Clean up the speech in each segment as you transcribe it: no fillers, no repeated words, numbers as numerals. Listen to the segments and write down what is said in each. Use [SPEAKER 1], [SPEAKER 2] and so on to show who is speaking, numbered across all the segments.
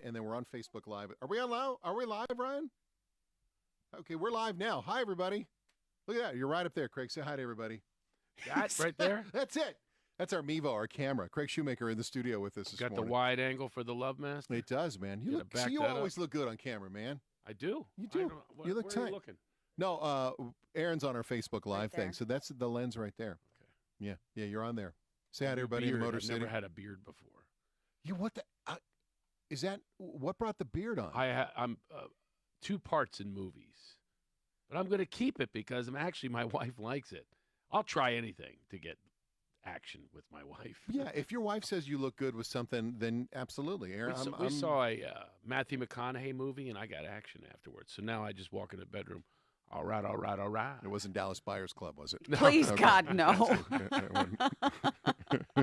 [SPEAKER 1] and then we're on Facebook Live. Are we on live? Are we live, Ryan? Okay, we're live now. Hi, everybody. Look at that. You're right up there, Craig. Say hi to everybody.
[SPEAKER 2] That's right there.
[SPEAKER 1] That's it. That's our Mevo, our camera. Craig Shoemaker in the studio with us this morning.
[SPEAKER 2] Got the wide angle for the love mask.
[SPEAKER 1] It does, man. You always look good on camera, man.
[SPEAKER 2] I do.
[SPEAKER 1] You do. You look tight. No, Aaron's on our Facebook Live thing, so that's the lens right there. Okay. Yeah, you're on there. Say hi to everybody in Motor City.
[SPEAKER 2] I've never had a beard before.
[SPEAKER 1] Is that what brought the beard on?
[SPEAKER 2] I'm 2 parts in movies, but I'm going to keep it because my wife likes it. I'll try anything to get action with my wife.
[SPEAKER 1] Yeah, if your wife says you look good with something, then absolutely. Aaron,
[SPEAKER 2] we saw a Matthew McConaughey movie, and I got action afterwards. So now I just walk in the bedroom. All right.
[SPEAKER 1] It wasn't Dallas Buyers Club, was it?
[SPEAKER 3] No. Please, okay. God, no.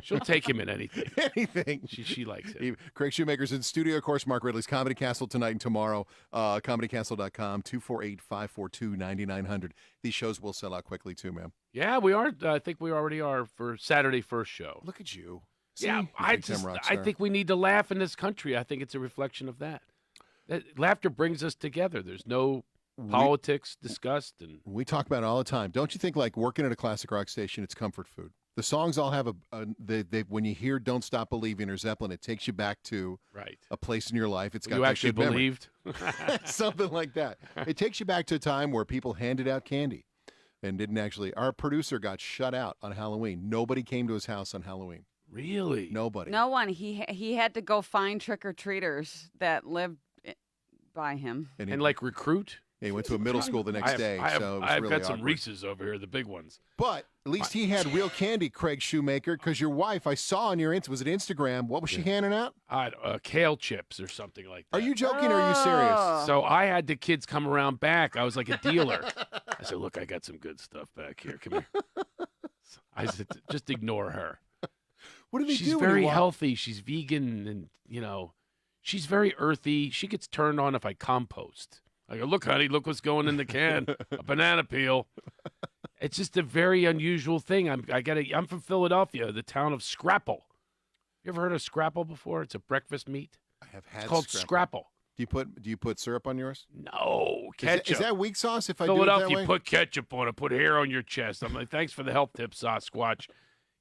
[SPEAKER 2] She'll take him in anything.
[SPEAKER 1] Anything.
[SPEAKER 2] She likes it.
[SPEAKER 1] Craig Shoemaker's in studio. Of course, Mark Ridley's Comedy Castle tonight and tomorrow. ComedyCastle.com, 248-542-9900. These shows will sell out quickly, too, man.
[SPEAKER 2] Yeah, we are. I think we already are for Saturday first show.
[SPEAKER 1] Look at you.
[SPEAKER 2] Yeah, I think we need to laugh in this country. I think it's a reflection of that. Laughter brings us together. There's no politics discussed. And
[SPEAKER 1] we talk about it all the time. Don't you think, like, working at a classic rock station, it's comfort food? The songs all have when you hear "Don't Stop Believing" or Zeppelin, it takes you back to a place in your life. It's got
[SPEAKER 2] you actually believed
[SPEAKER 1] something like that. It takes you back to a time where people handed out candy and didn't actually. Our producer got shut out on Halloween. Nobody came to his house on Halloween.
[SPEAKER 2] Really?
[SPEAKER 1] Nobody.
[SPEAKER 3] No one. He had to go find trick-or-treaters that lived by him
[SPEAKER 2] and like recruit.
[SPEAKER 1] Yeah, he went to a middle school the next day.
[SPEAKER 2] I've
[SPEAKER 1] really
[SPEAKER 2] got some
[SPEAKER 1] awkward.
[SPEAKER 2] Reese's over here, the big ones.
[SPEAKER 1] But at least he had real candy, Craig Shoemaker, because your wife, I saw on your was it Instagram? What was she handing out?
[SPEAKER 2] Kale chips or something like that.
[SPEAKER 1] Are you joking or are you serious?
[SPEAKER 2] So I had the kids come around back. I was like a dealer. I said, look, I got some good stuff back here. Come here. I said, just ignore her.
[SPEAKER 1] What do they do?
[SPEAKER 2] She's very healthy. She's vegan and, she's very earthy. She gets turned on if I compost. I go, look, honey, look what's going in the can. A banana peel. It's just a very unusual thing. I'm from Philadelphia, the town of Scrapple. You ever heard of Scrapple before? It's a breakfast meat.
[SPEAKER 1] I have had.
[SPEAKER 2] It's called Scrapple.
[SPEAKER 1] Do you put syrup on yours?
[SPEAKER 2] No, ketchup.
[SPEAKER 1] Is that weak sauce? If I
[SPEAKER 2] Philadelphia,
[SPEAKER 1] do it that way?
[SPEAKER 2] Put ketchup on it. Put hair on your chest. I'm like, thanks for the health tip, Sasquatch.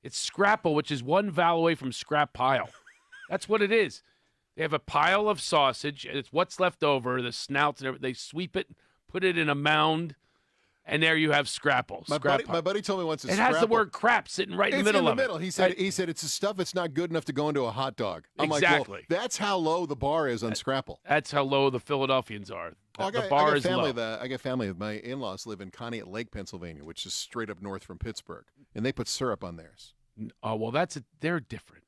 [SPEAKER 2] It's Scrapple, which is one vowel away from scrap pile. That's what it is. They have a pile of sausage, and it's what's left over, the snouts, and everything. They sweep it, put it in a mound, and there you have Scrapple.
[SPEAKER 1] My buddy told me once
[SPEAKER 2] it has the word crap sitting right in the middle of it.
[SPEAKER 1] He said it's the stuff that's not good enough to go into a hot dog. I'm
[SPEAKER 2] exactly.
[SPEAKER 1] Like, well, that's how low the bar is on Scrapple.
[SPEAKER 2] That's how low the Philadelphians are. The bar is low.
[SPEAKER 1] I got family. My in-laws live in Conneaut Lake, Pennsylvania, which is straight up north from Pittsburgh, and they put syrup on theirs.
[SPEAKER 2] Oh, well, they're different.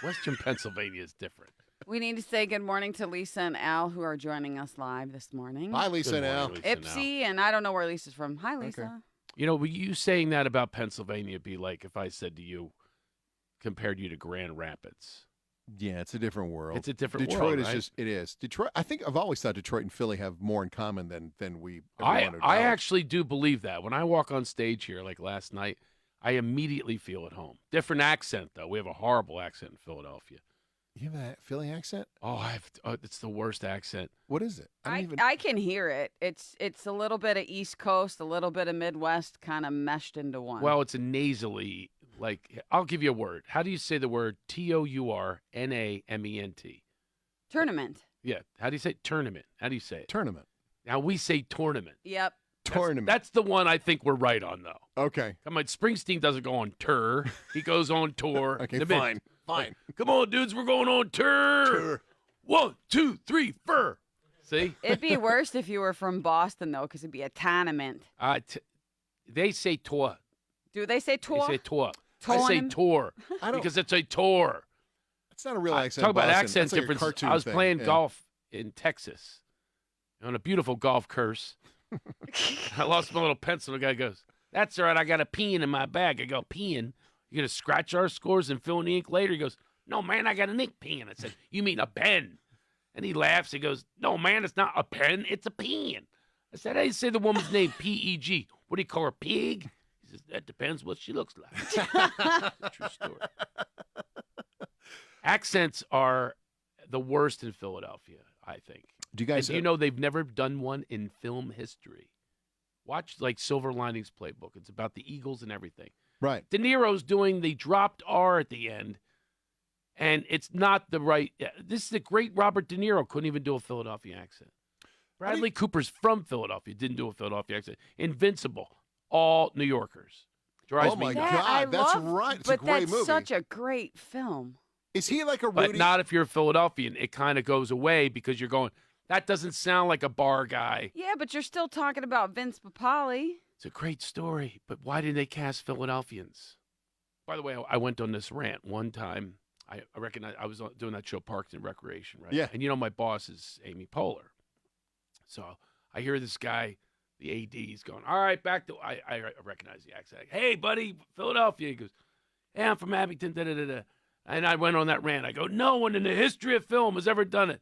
[SPEAKER 2] Western Pennsylvania is different.
[SPEAKER 3] We need to say good morning to Lisa and Al, who are joining us live this morning.
[SPEAKER 1] Hi, Lisa and Al.
[SPEAKER 3] Ipsy, and I don't know where Lisa's from. Hi, Lisa.
[SPEAKER 1] Okay.
[SPEAKER 2] You saying that about Pennsylvania would be like if I said to you, compared you to Grand Rapids.
[SPEAKER 1] Yeah, it's a different world.
[SPEAKER 2] It's a different
[SPEAKER 1] Detroit
[SPEAKER 2] world,
[SPEAKER 1] is
[SPEAKER 2] right?
[SPEAKER 1] it is. Detroit. I think I've always thought Detroit and Philly have more in common than we.
[SPEAKER 2] I actually do believe that. When I walk on stage here, like last night, I immediately feel at home. Different accent though. We have a horrible accent in Philadelphia.
[SPEAKER 1] You have a Philly accent?
[SPEAKER 2] Oh, it's the worst accent.
[SPEAKER 1] What is it?
[SPEAKER 3] I can hear it. It's a little bit of East Coast, a little bit of Midwest, kind of meshed into one.
[SPEAKER 2] Well, it's a nasally. Like, I'll give you a word. How do you say the word Tournament?
[SPEAKER 3] Tournament.
[SPEAKER 2] Yeah. How do you say tournament? How do you say it?
[SPEAKER 1] Tournament.
[SPEAKER 2] Now we say tournament.
[SPEAKER 3] Yep.
[SPEAKER 1] Tournament.
[SPEAKER 2] That's the one I think we're right on, though.
[SPEAKER 1] Okay.
[SPEAKER 2] Come on, Springsteen doesn't go on tour. He goes on tour.
[SPEAKER 1] Okay, fine.
[SPEAKER 2] Come on, dudes, we're going on tour. 1, 2, 3, fur. See?
[SPEAKER 3] It'd be worse if you were from Boston, though, because it'd be a tournament.
[SPEAKER 2] They say tour.
[SPEAKER 3] Do they say tour?
[SPEAKER 2] They say tour. I say tour because it's a tour.
[SPEAKER 1] It's not a real accent.
[SPEAKER 2] Talk about
[SPEAKER 1] Boston.
[SPEAKER 2] accent
[SPEAKER 1] That's
[SPEAKER 2] difference.
[SPEAKER 1] Like
[SPEAKER 2] I was playing golf in Texas on a beautiful golf course. I lost my little pencil. The guy goes, "That's all right. I got a pen in my bag." I go, "Pen? You gonna scratch our scores and fill in the ink later?" He goes, "No, man, I got an ink pen." I said, "You mean a pen?" And he laughs. He goes, "No, man, it's not a pen. It's a pen." I said, "How do you say the woman's name? P-E-G. What do you call her? Pig?" He says, "That depends what she looks like." True story. Accents are the worst in Philadelphia, I think.
[SPEAKER 1] Do you guys?
[SPEAKER 2] And they've never done one in film history. Watch like Silver Linings Playbook. It's about the Eagles and everything.
[SPEAKER 1] Right.
[SPEAKER 2] De Niro's doing the dropped R at the end, and it's not the right. This is a great Robert De Niro. Couldn't even do a Philadelphia accent. Bradley Cooper's from Philadelphia. Didn't do a Philadelphia accent. Invincible. All New Yorkers.
[SPEAKER 1] Oh my God, that's right. It's a great movie.
[SPEAKER 3] But that's such a great film.
[SPEAKER 1] Is he like a Rudy?
[SPEAKER 2] But not if you're a Philadelphian. It kind of goes away because you're going, that doesn't sound like a bar guy.
[SPEAKER 3] Yeah, but you're still talking about Vince Papale.
[SPEAKER 2] It's a great story, but why did they cast Philadelphians? By the way, I went on this rant one time. I recognize I was doing that show Parks and Recreation, right?
[SPEAKER 1] Yeah.
[SPEAKER 2] And my boss is Amy Poehler. So I hear this guy, the AD's going, all right, back to, I recognize the accent. Hey, buddy, Philadelphia. He goes, hey, I'm from Abington, da-da-da-da. And I went on that rant. I go, no one in the history of film has ever done it.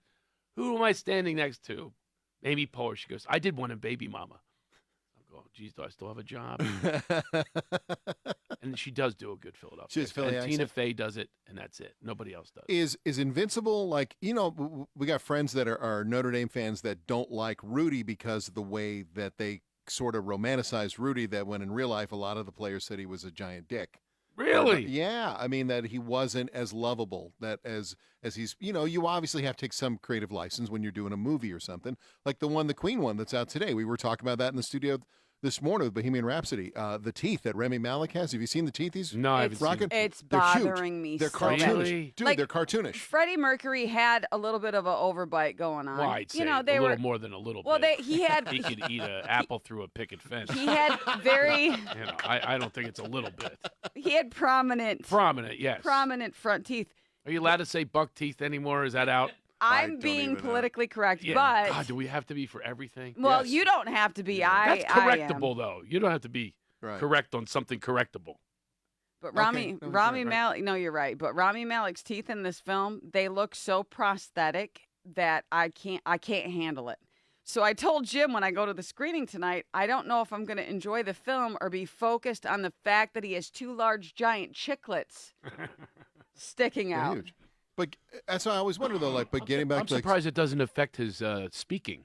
[SPEAKER 2] Who am I standing next to? Amy Poehler. She goes, I did one in Baby Mama. I go, geez, do I still have a job? And she does do a good Philadelphia.
[SPEAKER 1] She's Philly
[SPEAKER 2] and Tina Fey does it, and that's it. Nobody else does.
[SPEAKER 1] Is Invincible like, we got friends that are Notre Dame fans that don't like Rudy because of the way that they sort of romanticize Rudy, that when in real life a lot of the players said he was a giant dick.
[SPEAKER 2] Really?
[SPEAKER 1] Yeah. I mean, that he wasn't as lovable, that as he's, you obviously have to take some creative license when you're doing a movie or something, like the Queen one that's out today. We were talking about that in the studio this morning with Bohemian Rhapsody. The teeth that Remy Malek has. Have you seen the teeth he's rocking?
[SPEAKER 3] It's
[SPEAKER 1] they're
[SPEAKER 3] bothering
[SPEAKER 1] cute.
[SPEAKER 3] me
[SPEAKER 1] They're
[SPEAKER 3] so
[SPEAKER 1] cartoonish.
[SPEAKER 3] bad.
[SPEAKER 1] Dude, they're cartoonish.
[SPEAKER 3] Freddie Mercury had a little bit of an overbite going on.
[SPEAKER 2] Well, I'd say
[SPEAKER 3] they
[SPEAKER 2] a
[SPEAKER 3] were
[SPEAKER 2] little more than a little
[SPEAKER 3] well,
[SPEAKER 2] bit.
[SPEAKER 3] he had.
[SPEAKER 2] He could eat an apple through a picket fence.
[SPEAKER 3] He had very.
[SPEAKER 2] I don't think it's a little bit.
[SPEAKER 3] He had prominent,
[SPEAKER 2] yes.
[SPEAKER 3] prominent front teeth.
[SPEAKER 2] Are you allowed to say buck teeth anymore? Is that out?
[SPEAKER 3] I'm being politically correct,
[SPEAKER 2] Yeah.
[SPEAKER 3] but
[SPEAKER 2] God, do we have to be for everything?
[SPEAKER 3] well,
[SPEAKER 1] Yes.
[SPEAKER 3] you don't have to be.
[SPEAKER 2] That's
[SPEAKER 3] I
[SPEAKER 2] correctable, though. You don't have to be correct on something correctable.
[SPEAKER 3] But
[SPEAKER 1] Okay.
[SPEAKER 3] Rami Malek, no, you're right. But Rami Malek's teeth in this film, they look so prosthetic that I can't handle it. So I told Jim when I go to the screening tonight, I don't know if I'm going to enjoy the film or be focused on the fact that he has two large giant chiclets sticking out.
[SPEAKER 1] Huge. But that's why I always wonder though. But getting back
[SPEAKER 2] I'm
[SPEAKER 1] to
[SPEAKER 2] surprised it doesn't affect his speaking.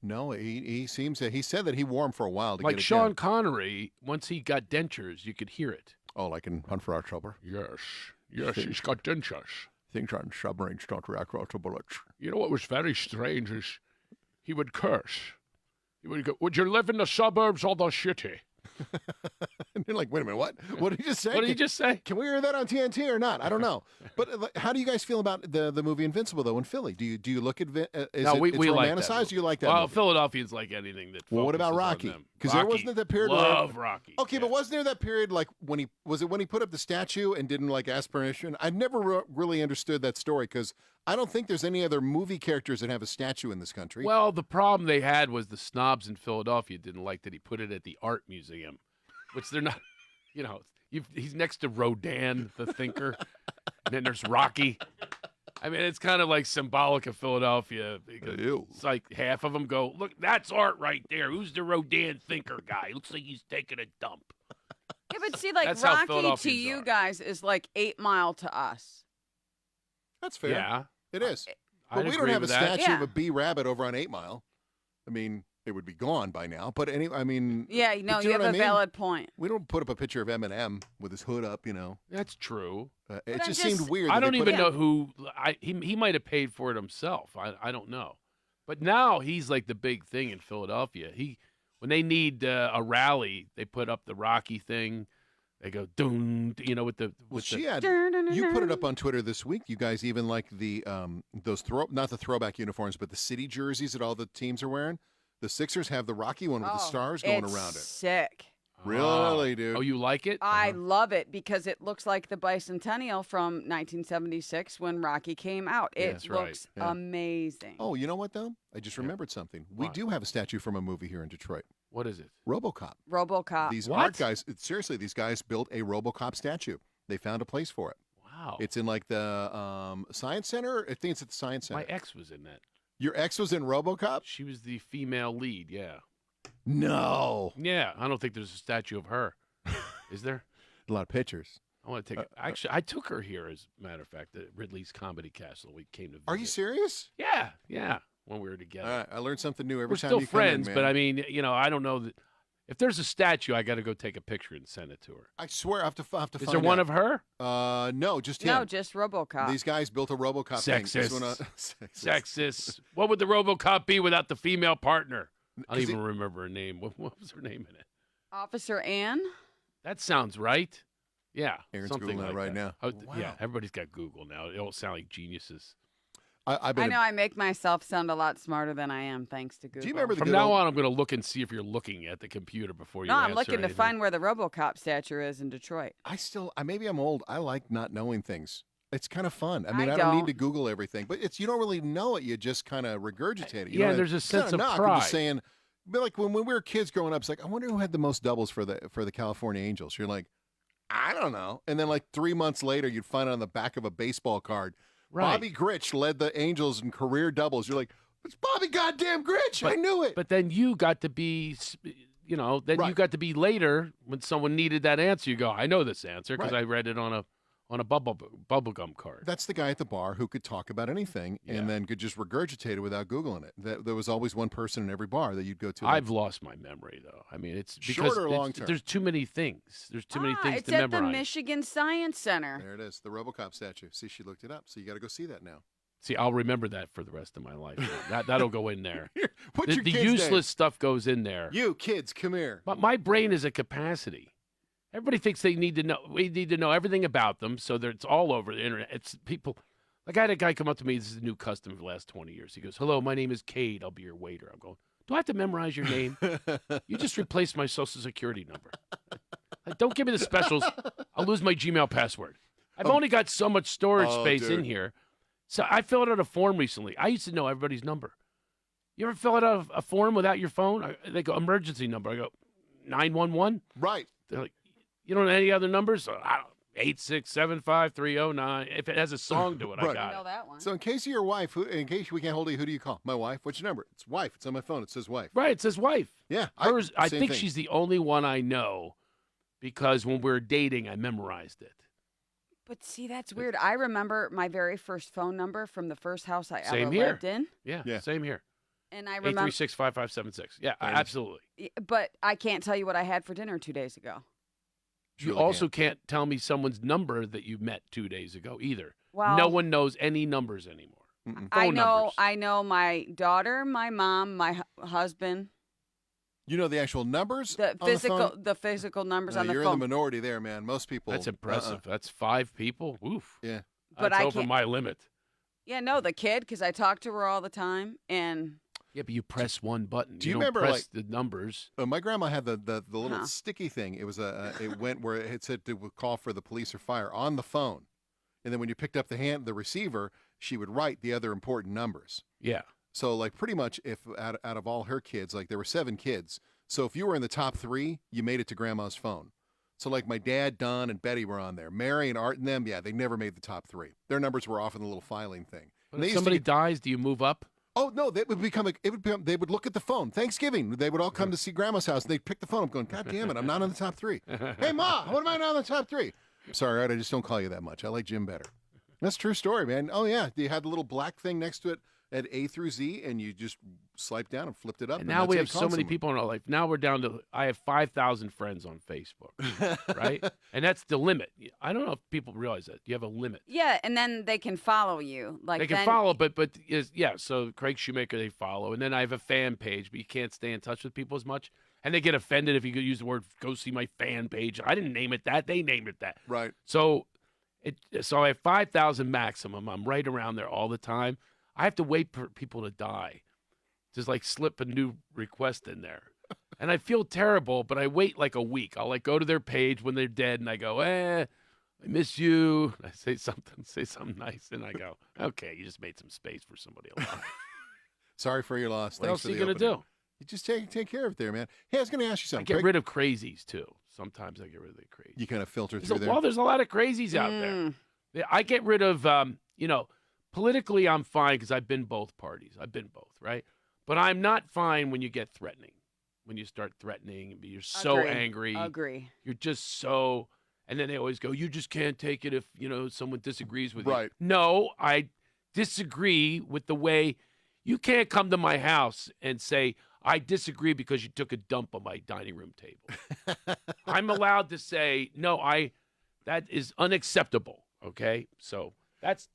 [SPEAKER 1] No, he seems to. He said that he wore them for a while to
[SPEAKER 2] Like
[SPEAKER 1] get it
[SPEAKER 2] Sean
[SPEAKER 1] down.
[SPEAKER 2] Connery, once he got dentures, you could hear it.
[SPEAKER 1] Oh, like in Hunt for October.
[SPEAKER 2] Yes, he's got dentures.
[SPEAKER 1] Things on submarines don't react well to bullets.
[SPEAKER 2] You know what was very strange is he would curse. He would go, would you live in the suburbs or the city?
[SPEAKER 1] And you're like, wait a minute, what? What did he just say?
[SPEAKER 2] What did he just say?
[SPEAKER 1] Can we hear that on TNT or not? I don't know. But how do you guys feel about the movie Invincible though in Philly? Do you look at it's
[SPEAKER 2] we like that
[SPEAKER 1] romanticized? Do you like that?
[SPEAKER 2] Well,
[SPEAKER 1] movie?
[SPEAKER 2] Philadelphians like anything that.
[SPEAKER 1] Well, what about
[SPEAKER 2] focuses on
[SPEAKER 1] Rocky?
[SPEAKER 2] them.
[SPEAKER 1] Because there
[SPEAKER 2] Rocky,
[SPEAKER 1] wasn't that period.
[SPEAKER 2] Love Rocky.
[SPEAKER 1] Okay, but wasn't there that period like when he put up the statue and didn't like ask permission? I never really understood that story because I don't think there's any other movie characters that have a statue in this country.
[SPEAKER 2] Well, the problem they had was the snobs in Philadelphia didn't like that he put it at the art museum, which they're not. He's next to Rodin, the thinker, and then there's Rocky. I mean, it's kind of like symbolic of Philadelphia. It's like half of them go, look, that's art right there. Who's the Rodin thinker guy? Looks like he's taking a dump.
[SPEAKER 3] Yeah, but see, like
[SPEAKER 2] That's how
[SPEAKER 3] Rocky to
[SPEAKER 2] Philadelphians
[SPEAKER 3] you
[SPEAKER 2] are.
[SPEAKER 3] guys is like 8 Mile to us.
[SPEAKER 1] That's fair.
[SPEAKER 2] Yeah.
[SPEAKER 1] It is.
[SPEAKER 2] I'd
[SPEAKER 1] But we don't
[SPEAKER 2] agree
[SPEAKER 1] have a
[SPEAKER 2] with that.
[SPEAKER 1] statue
[SPEAKER 3] Yeah.
[SPEAKER 1] of a B Rabbit over on 8 Mile. I mean, it would be gone by now. But anyway, I mean,
[SPEAKER 3] Yeah,
[SPEAKER 1] but
[SPEAKER 3] no,
[SPEAKER 1] you
[SPEAKER 3] you
[SPEAKER 1] know
[SPEAKER 3] have
[SPEAKER 1] what
[SPEAKER 3] a
[SPEAKER 1] I mean?
[SPEAKER 3] valid point.
[SPEAKER 1] We don't put up a picture of Eminem with his hood up.
[SPEAKER 2] That's true.
[SPEAKER 1] It
[SPEAKER 3] I'm
[SPEAKER 1] just
[SPEAKER 3] just-
[SPEAKER 1] seemed weird.
[SPEAKER 2] I
[SPEAKER 1] that they
[SPEAKER 2] don't
[SPEAKER 1] put
[SPEAKER 2] even
[SPEAKER 1] it-
[SPEAKER 2] know who. He might have paid for it himself. I don't know. But now he's like the big thing in Philadelphia. When they need a rally, they put up the Rocky thing. They go doom, with the.
[SPEAKER 1] Well,
[SPEAKER 2] With
[SPEAKER 1] she
[SPEAKER 2] the
[SPEAKER 1] had. You put it up on Twitter this week. You guys even like the those not the throwback uniforms, but the city jerseys that all the teams are wearing. The Sixers have the Rocky one with the stars going
[SPEAKER 3] it's
[SPEAKER 1] around it.
[SPEAKER 3] Sick.
[SPEAKER 1] Really, dude?
[SPEAKER 2] Oh, you like it?
[SPEAKER 3] I love it because it looks like the bicentennial from 1976 when Rocky came out.
[SPEAKER 2] Yeah,
[SPEAKER 3] It
[SPEAKER 2] that's right.
[SPEAKER 3] looks
[SPEAKER 1] Yeah.
[SPEAKER 3] amazing.
[SPEAKER 1] Oh, you know what though? I just remembered something. We
[SPEAKER 2] What?
[SPEAKER 1] do have a statue from a movie here in Detroit.
[SPEAKER 2] What is it?
[SPEAKER 1] RoboCop.
[SPEAKER 3] RoboCop.
[SPEAKER 1] These
[SPEAKER 2] What?
[SPEAKER 1] art guys, seriously, these guys built a RoboCop statue. They found a place for it.
[SPEAKER 2] Wow.
[SPEAKER 1] It's in like the Science Center. I think it's at the Science Center.
[SPEAKER 2] My ex was in that.
[SPEAKER 1] Your ex was in RoboCop?
[SPEAKER 2] She was the female lead. Yeah.
[SPEAKER 1] No.
[SPEAKER 2] Yeah. I don't think there's a statue of her. Is there?
[SPEAKER 1] A lot of pictures.
[SPEAKER 2] I want to take it. Actually, I took her here, as a matter of fact, at Ridley's Comedy Castle. We came to visit.
[SPEAKER 1] Are you serious?
[SPEAKER 2] Yeah, when we were together.
[SPEAKER 1] All right, I learned something new every
[SPEAKER 2] We're
[SPEAKER 1] time
[SPEAKER 2] still
[SPEAKER 1] you
[SPEAKER 2] friends,
[SPEAKER 1] come in,
[SPEAKER 2] but
[SPEAKER 1] man.
[SPEAKER 2] I mean, I don't know that. If there's a statue, I got to go take a picture and send it to her.
[SPEAKER 1] I swear I have to find
[SPEAKER 2] Is there one
[SPEAKER 1] out.
[SPEAKER 2] of her?
[SPEAKER 1] No, just him.
[SPEAKER 3] No, just RoboCop.
[SPEAKER 1] These guys built a RoboCop thing. This one,
[SPEAKER 2] Sexist. Sexist. What would the RoboCop be without the female partner? I don't
[SPEAKER 1] 'Cause
[SPEAKER 2] even remember her name. What was her name in it?
[SPEAKER 3] Officer Ann.
[SPEAKER 2] That sounds right. Yeah,
[SPEAKER 1] Aaron's
[SPEAKER 2] something
[SPEAKER 1] Googling that
[SPEAKER 2] like
[SPEAKER 1] right
[SPEAKER 2] that.
[SPEAKER 1] now.
[SPEAKER 2] Oh,
[SPEAKER 1] Wow.
[SPEAKER 2] Yeah, everybody's got Google now. They all sound like geniuses.
[SPEAKER 1] I've been.
[SPEAKER 3] I know I make myself sound a lot smarter than I am thanks to Google.
[SPEAKER 1] Do you remember the
[SPEAKER 2] From
[SPEAKER 1] good
[SPEAKER 2] now
[SPEAKER 1] old-
[SPEAKER 2] on, I'm going to look and see if you're looking at the computer before you
[SPEAKER 3] No, I'm
[SPEAKER 2] answer
[SPEAKER 3] looking to
[SPEAKER 2] anything.
[SPEAKER 3] find where the RoboCop statue is in Detroit.
[SPEAKER 1] Maybe I'm old. I like not knowing things. It's kind of fun. I mean,
[SPEAKER 3] I
[SPEAKER 1] I don't need
[SPEAKER 3] don't.
[SPEAKER 1] to Google everything, but you don't really know it. You just kind of regurgitate it. You
[SPEAKER 2] Yeah,
[SPEAKER 1] don't
[SPEAKER 2] there's a sense
[SPEAKER 1] kinda
[SPEAKER 2] of
[SPEAKER 1] knock. I'm
[SPEAKER 2] pride.
[SPEAKER 1] just saying, but like when we were kids growing up, it's like, I wonder who had the most doubles for the California Angels. You're like, I don't know. And then like 3 months later, you'd find it on the back of a baseball card.
[SPEAKER 2] Right.
[SPEAKER 1] Bobby Grich led the Angels in career doubles. You're like, it's Bobby goddamn Grich. I knew it.
[SPEAKER 2] But then you got to be, you
[SPEAKER 1] Right.
[SPEAKER 2] got to be later when someone needed that answer. You go, I know this answer because
[SPEAKER 1] Right.
[SPEAKER 2] I read it on a bubblegum card.
[SPEAKER 1] That's the guy at the bar who could talk about anything
[SPEAKER 2] Yeah.
[SPEAKER 1] and then could just regurgitate it without Googling it. There was always one person in every bar that you'd go to.
[SPEAKER 2] I've lost my memory though. I mean, it's because
[SPEAKER 1] Short or long term?
[SPEAKER 2] there's too many things. There's too many things
[SPEAKER 3] it's
[SPEAKER 2] to
[SPEAKER 3] at the
[SPEAKER 2] memorize.
[SPEAKER 3] Michigan Science Center.
[SPEAKER 1] There it is, the RoboCop statue. See, she looked it up, so you got to go see that now.
[SPEAKER 2] See, I'll remember that for the rest of my life. That'll go in there.
[SPEAKER 1] What's
[SPEAKER 2] The
[SPEAKER 1] your kid's name?
[SPEAKER 2] useless stuff goes in there.
[SPEAKER 1] You kids, come here.
[SPEAKER 2] But my brain is a capacity. Everybody thinks they need to know. We need to know everything about them, so that it's all over the internet. It's people. Like I had a guy come up to me. This is a new custom for the last 20 years. He goes, "Hello, my name is Cade. I'll be your waiter." I'm going, "Do I have to memorize your name? You just replaced my social security number. Like, don't give me the specials. I'll lose my Gmail password. I've only got so much storage space in
[SPEAKER 1] dude.
[SPEAKER 2] here." So I filled out a form recently. I used to know everybody's number. You ever fill out a form without your phone? They go, emergency number. I go, 911?
[SPEAKER 1] Right.
[SPEAKER 2] They're like, you don't know any other numbers? 8675309. If it has a song to it, I
[SPEAKER 1] Right.
[SPEAKER 2] got
[SPEAKER 3] I know
[SPEAKER 2] it.
[SPEAKER 3] that one.
[SPEAKER 1] So in case of your wife, in case we can't hold you, who do you call? My wife. What's your number? It's wife. It's on my phone. It says wife.
[SPEAKER 2] Right, it says wife.
[SPEAKER 1] Yeah.
[SPEAKER 2] Hers, I
[SPEAKER 1] same
[SPEAKER 2] think
[SPEAKER 1] thing.
[SPEAKER 2] she's the only one I know because when we were dating, I memorized it.
[SPEAKER 3] But see, that's weird. I remember my very first phone number from the first house I
[SPEAKER 2] Same
[SPEAKER 3] ever
[SPEAKER 2] here.
[SPEAKER 3] lived in.
[SPEAKER 2] Yeah, same here.
[SPEAKER 3] And I remember,
[SPEAKER 2] 836-5576. Yeah,
[SPEAKER 1] Right.
[SPEAKER 2] absolutely.
[SPEAKER 3] but I can't tell you what I had for dinner 2 days ago.
[SPEAKER 2] You
[SPEAKER 1] Surely
[SPEAKER 2] also can't tell me someone's number that you met 2 days ago either.
[SPEAKER 3] Well,
[SPEAKER 2] No one knows any numbers anymore.
[SPEAKER 1] Mm-mm.
[SPEAKER 3] I
[SPEAKER 2] phone
[SPEAKER 3] know.
[SPEAKER 2] numbers.
[SPEAKER 3] I know my daughter, my mom, my husband.
[SPEAKER 1] You know the actual numbers?
[SPEAKER 3] The
[SPEAKER 1] on
[SPEAKER 3] physical,
[SPEAKER 1] the phone?
[SPEAKER 3] the physical numbers
[SPEAKER 1] No,
[SPEAKER 3] on the
[SPEAKER 1] you're
[SPEAKER 3] phone.
[SPEAKER 1] in the minority there, man. Most people.
[SPEAKER 2] That's impressive. That's 5 people. Oof.
[SPEAKER 1] Yeah.
[SPEAKER 3] But
[SPEAKER 2] That's
[SPEAKER 3] I
[SPEAKER 2] over
[SPEAKER 3] can't-
[SPEAKER 2] my limit.
[SPEAKER 3] Yeah, no, the kid, because I talk to her all the time, and
[SPEAKER 2] Yeah, but you press one button.
[SPEAKER 1] do you
[SPEAKER 2] don't
[SPEAKER 1] remember,
[SPEAKER 2] press the numbers?
[SPEAKER 1] My grandma had the little
[SPEAKER 3] Huh.
[SPEAKER 1] sticky thing. It was it went where it said to call for the police or fire on the phone, and then when you picked up the receiver, she would write the other important numbers.
[SPEAKER 2] Yeah.
[SPEAKER 1] So like pretty much if out of all her kids, like there were 7 kids. So if you were in the top 3, you made it to grandma's phone. So like my dad, Don, and Betty were on there. Mary and Art and them, yeah, they never made the top 3. Their numbers were off in the little filing thing.
[SPEAKER 2] But
[SPEAKER 1] And they
[SPEAKER 2] if
[SPEAKER 1] used to
[SPEAKER 2] somebody
[SPEAKER 1] get-
[SPEAKER 2] dies, do you move up?
[SPEAKER 1] Oh no, they would become. They would look at the phone. Thanksgiving, they would all come to see Grandma's house. And they'd pick the phone up, going, "God damn it, I'm not in the top 3." Hey Ma, what am I not in the top 3? Sorry, Art, I just don't call you that much. I like Jim better. That's a true story, man. Oh yeah, they had the little black thing next to it at A through Z, and you just swiped down and flipped it up.
[SPEAKER 2] And
[SPEAKER 1] and
[SPEAKER 2] now
[SPEAKER 1] that's
[SPEAKER 2] we
[SPEAKER 1] how
[SPEAKER 2] have
[SPEAKER 1] you
[SPEAKER 2] so
[SPEAKER 1] called
[SPEAKER 2] many
[SPEAKER 1] someone.
[SPEAKER 2] people in our life. Now we're down to, I have 5,000 friends on Facebook, right? And that's the limit. I don't know if people realize that. You have a limit.
[SPEAKER 3] yeah, and then they can follow you. Like
[SPEAKER 2] They can
[SPEAKER 3] then,
[SPEAKER 2] follow, but so Craig Shoemaker, they follow. And then I have a fan page, but you can't stay in touch with people as much. And they get offended if you use the word, go see my fan page. I didn't name it that. They named it that.
[SPEAKER 1] Right.
[SPEAKER 2] So I have 5,000 maximum. I'm right around there all the time. I have to wait for people to die. Just like slip a new request in there. And I feel terrible, but I wait like a week. I'll like go to their page when they're dead and I go, I miss you. I say something nice, and I go, okay, you just made some space for somebody else.
[SPEAKER 1] Sorry for your loss.
[SPEAKER 2] What
[SPEAKER 1] Thanks
[SPEAKER 2] else
[SPEAKER 1] for
[SPEAKER 2] are you
[SPEAKER 1] the
[SPEAKER 2] gonna
[SPEAKER 1] opening.
[SPEAKER 2] do?
[SPEAKER 1] You just take care of it there, man. Hey, I was going to ask you
[SPEAKER 2] I
[SPEAKER 1] something.
[SPEAKER 2] get
[SPEAKER 1] Craig.
[SPEAKER 2] rid of crazies too. Sometimes I get rid of the crazies.
[SPEAKER 1] You kind of filter
[SPEAKER 2] There's
[SPEAKER 1] through there.
[SPEAKER 2] well, there's a lot of crazies out there.
[SPEAKER 3] Mm.
[SPEAKER 2] I get rid of, politically I'm fine because I've been both parties. I've been both, right? But I'm not fine when you get threatening. When you start threatening, you're so
[SPEAKER 3] Agree.
[SPEAKER 2] angry.
[SPEAKER 3] Agree.
[SPEAKER 2] You're just so, And then they always go, you just can't take it if, someone disagrees with
[SPEAKER 1] Right.
[SPEAKER 2] you. No, I disagree with the way you can't come to my house and say, I disagree because you took a dump on my dining room table. I'm allowed to say, no, that is unacceptable. Okay. So that's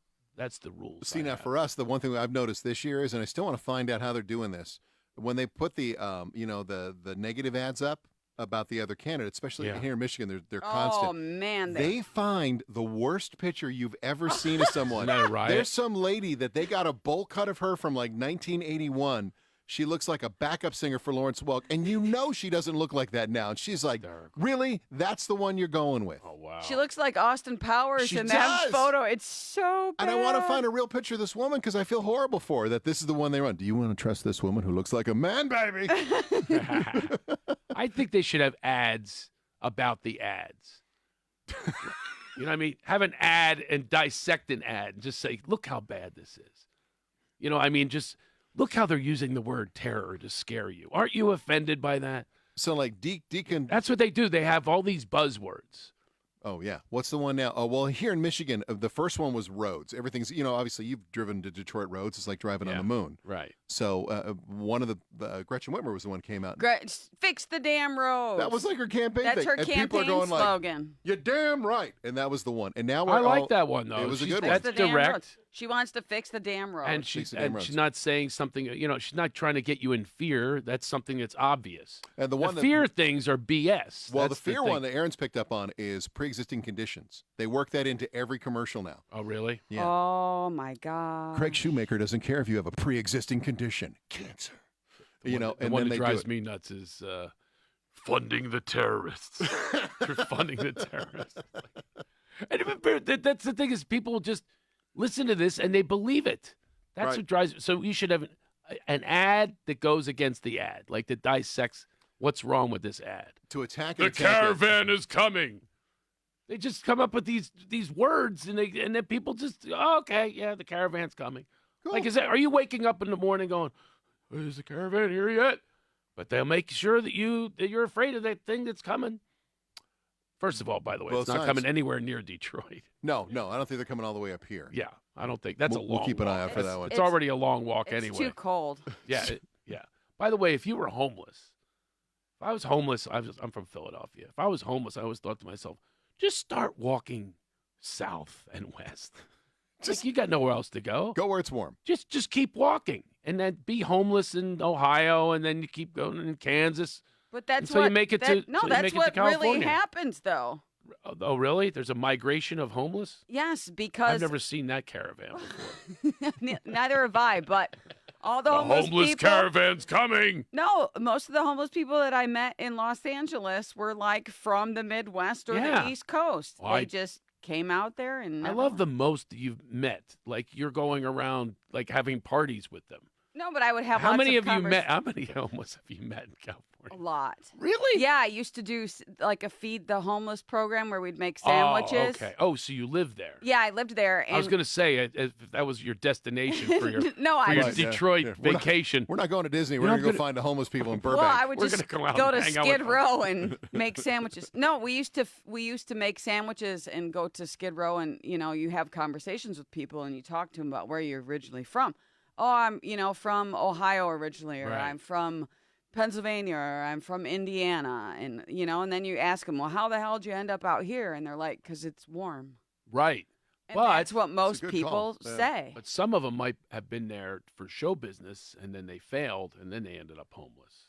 [SPEAKER 2] the rules.
[SPEAKER 1] See, now for us, the one thing I've noticed this year is, and I still want to find out how they're doing this, when they put the, the negative ads up about the other candidates, especially here in Michigan, they're constant.
[SPEAKER 3] Oh, man.
[SPEAKER 1] They find the worst picture you've ever seen of someone.
[SPEAKER 2] Isn't that a riot?
[SPEAKER 1] There's some lady that they got a bowl cut of her from like 1981. She looks like a backup singer for Lawrence Welk, and she doesn't look like that now. And she's like, really? That's the one you're going with?
[SPEAKER 2] Oh, wow.
[SPEAKER 3] She looks like Austin Powers
[SPEAKER 1] She
[SPEAKER 3] in that
[SPEAKER 1] does.
[SPEAKER 3] photo. It's so bad.
[SPEAKER 1] And I want to find a real picture of this woman because I feel horrible for her that this is the one they run. Do you want to trust this woman who looks like a man, baby?
[SPEAKER 2] I think they should have ads about the ads. You know what I mean? Have an ad and dissect an ad and just say, look how bad this is. Just look how they're using the word terror to scare you. Aren't you offended by that?
[SPEAKER 1] So like Deacon.
[SPEAKER 2] That's what they do. They have all these buzzwords.
[SPEAKER 1] Oh, yeah. What's the one now? Oh, well, here in Michigan, the first one was roads. Everything's, obviously you've driven to Detroit roads. It's like driving on the moon.
[SPEAKER 2] Right.
[SPEAKER 1] So one of the Gretchen Whitmer was the one who came out.
[SPEAKER 3] Fix the damn road.
[SPEAKER 1] That was like her campaign
[SPEAKER 3] That's
[SPEAKER 1] thing.
[SPEAKER 3] her
[SPEAKER 1] And
[SPEAKER 3] campaign
[SPEAKER 1] people are going
[SPEAKER 3] slogan.
[SPEAKER 1] like, you're damn right. And that was the one. And now
[SPEAKER 2] I like that one, though.
[SPEAKER 1] It was a good
[SPEAKER 3] Fix
[SPEAKER 1] one.
[SPEAKER 2] That's
[SPEAKER 3] the damn
[SPEAKER 2] direct.
[SPEAKER 3] roads. She wants to fix the damn road.
[SPEAKER 2] And she's not saying something, she's not trying to get you in fear. That's something that's obvious.
[SPEAKER 1] And the
[SPEAKER 2] fear things are BS.
[SPEAKER 1] Well,
[SPEAKER 2] That's
[SPEAKER 1] the fear
[SPEAKER 2] thing.
[SPEAKER 1] one that Aaron's picked up on is pre-existing conditions. They work that into every commercial now.
[SPEAKER 2] Oh, really?
[SPEAKER 1] Yeah.
[SPEAKER 3] Oh, my God.
[SPEAKER 1] Craig Shoemaker doesn't care if you have a pre-existing condition. Cancer.
[SPEAKER 2] The one that drives me nuts is funding the terrorists. You're funding the terrorists. And that's the thing is people just listen to this and they believe it. That's what drives. So you should have an ad that goes against the ad, like that dissects what's wrong with this ad.
[SPEAKER 1] To attack
[SPEAKER 2] The caravan is coming. They just come up with these words and then people just okay, yeah, the caravan's coming.
[SPEAKER 1] Cool.
[SPEAKER 2] Like are you waking up in the morning going, is the caravan here yet? But they'll make sure that you're afraid of that thing that's coming. First of all, by the way,
[SPEAKER 1] Both
[SPEAKER 2] it's not
[SPEAKER 1] sides.
[SPEAKER 2] coming anywhere near Detroit.
[SPEAKER 1] No, I don't think they're coming all the way up here.
[SPEAKER 2] Yeah, I don't think that's a long
[SPEAKER 1] We'll keep an eye out
[SPEAKER 2] walk.
[SPEAKER 1] for that one.
[SPEAKER 2] It's already a long walk
[SPEAKER 3] It's
[SPEAKER 2] anyway.
[SPEAKER 3] too cold.
[SPEAKER 2] Yeah, yeah. By the way, if you were homeless, if I was homeless, I'm from Philadelphia. If I was homeless, I always thought to myself, just start walking south and west. Like you got nowhere else to go.
[SPEAKER 1] Go where it's warm.
[SPEAKER 2] Just keep walking, and then be homeless in Ohio, and then you keep going in Kansas.
[SPEAKER 3] But that's
[SPEAKER 2] Until
[SPEAKER 3] what
[SPEAKER 2] you make it to
[SPEAKER 3] no,
[SPEAKER 2] till you
[SPEAKER 3] that's
[SPEAKER 2] make it to
[SPEAKER 3] what really
[SPEAKER 2] California.
[SPEAKER 3] happens, though.
[SPEAKER 2] Oh, really? There's a migration of homeless?
[SPEAKER 3] Yes, because
[SPEAKER 2] I've never seen that caravan before.
[SPEAKER 3] neither have I. But all the homeless people,
[SPEAKER 2] caravan's coming.
[SPEAKER 3] No, most of the homeless people that I met in Los Angeles were like from the Midwest or
[SPEAKER 2] Yeah.
[SPEAKER 3] the East Coast.
[SPEAKER 2] Well,
[SPEAKER 3] They just came out there and
[SPEAKER 2] I love the most you've met. Like you're going around, like having parties with them.
[SPEAKER 3] No, but I would have
[SPEAKER 2] How
[SPEAKER 3] lots
[SPEAKER 2] many
[SPEAKER 3] of
[SPEAKER 2] have you met? How many homeless have you met in
[SPEAKER 3] A
[SPEAKER 2] California?
[SPEAKER 3] lot.
[SPEAKER 2] Really?
[SPEAKER 3] Yeah, I used to do like a feed the homeless program where we'd make sandwiches.
[SPEAKER 2] Oh, okay. Oh, so you live there?
[SPEAKER 3] Yeah, I lived there. And
[SPEAKER 2] I was going to say if that was your destination for your
[SPEAKER 3] no,
[SPEAKER 2] for
[SPEAKER 3] I
[SPEAKER 2] your
[SPEAKER 1] Right, yeah,
[SPEAKER 2] Detroit
[SPEAKER 1] yeah.
[SPEAKER 2] vacation.
[SPEAKER 1] We're not going to Disney. We're
[SPEAKER 2] You know,
[SPEAKER 1] going to
[SPEAKER 2] I'm
[SPEAKER 1] go
[SPEAKER 2] gonna-
[SPEAKER 1] find the homeless people in Burbank.
[SPEAKER 3] Well, I would
[SPEAKER 2] We're
[SPEAKER 3] just
[SPEAKER 2] gonna go out
[SPEAKER 3] go
[SPEAKER 2] and
[SPEAKER 3] to
[SPEAKER 2] hang out
[SPEAKER 3] Skid
[SPEAKER 2] with
[SPEAKER 3] Row and make sandwiches. No, we used to make sandwiches and go to Skid Row and you have conversations with people and you talk to them about where you're originally from. Oh, I'm from Ohio originally, or
[SPEAKER 2] Right.
[SPEAKER 3] I'm from Pennsylvania, or I'm from Indiana, and and then you ask them, well, how the hell did you end up out here? And they're like, because it's warm.
[SPEAKER 2] Right.
[SPEAKER 3] And
[SPEAKER 2] But-
[SPEAKER 3] that's what most
[SPEAKER 1] good
[SPEAKER 3] people
[SPEAKER 1] call. Yeah.
[SPEAKER 3] say.
[SPEAKER 2] But some of them might have been there for show business, and then they failed, and then they ended up homeless.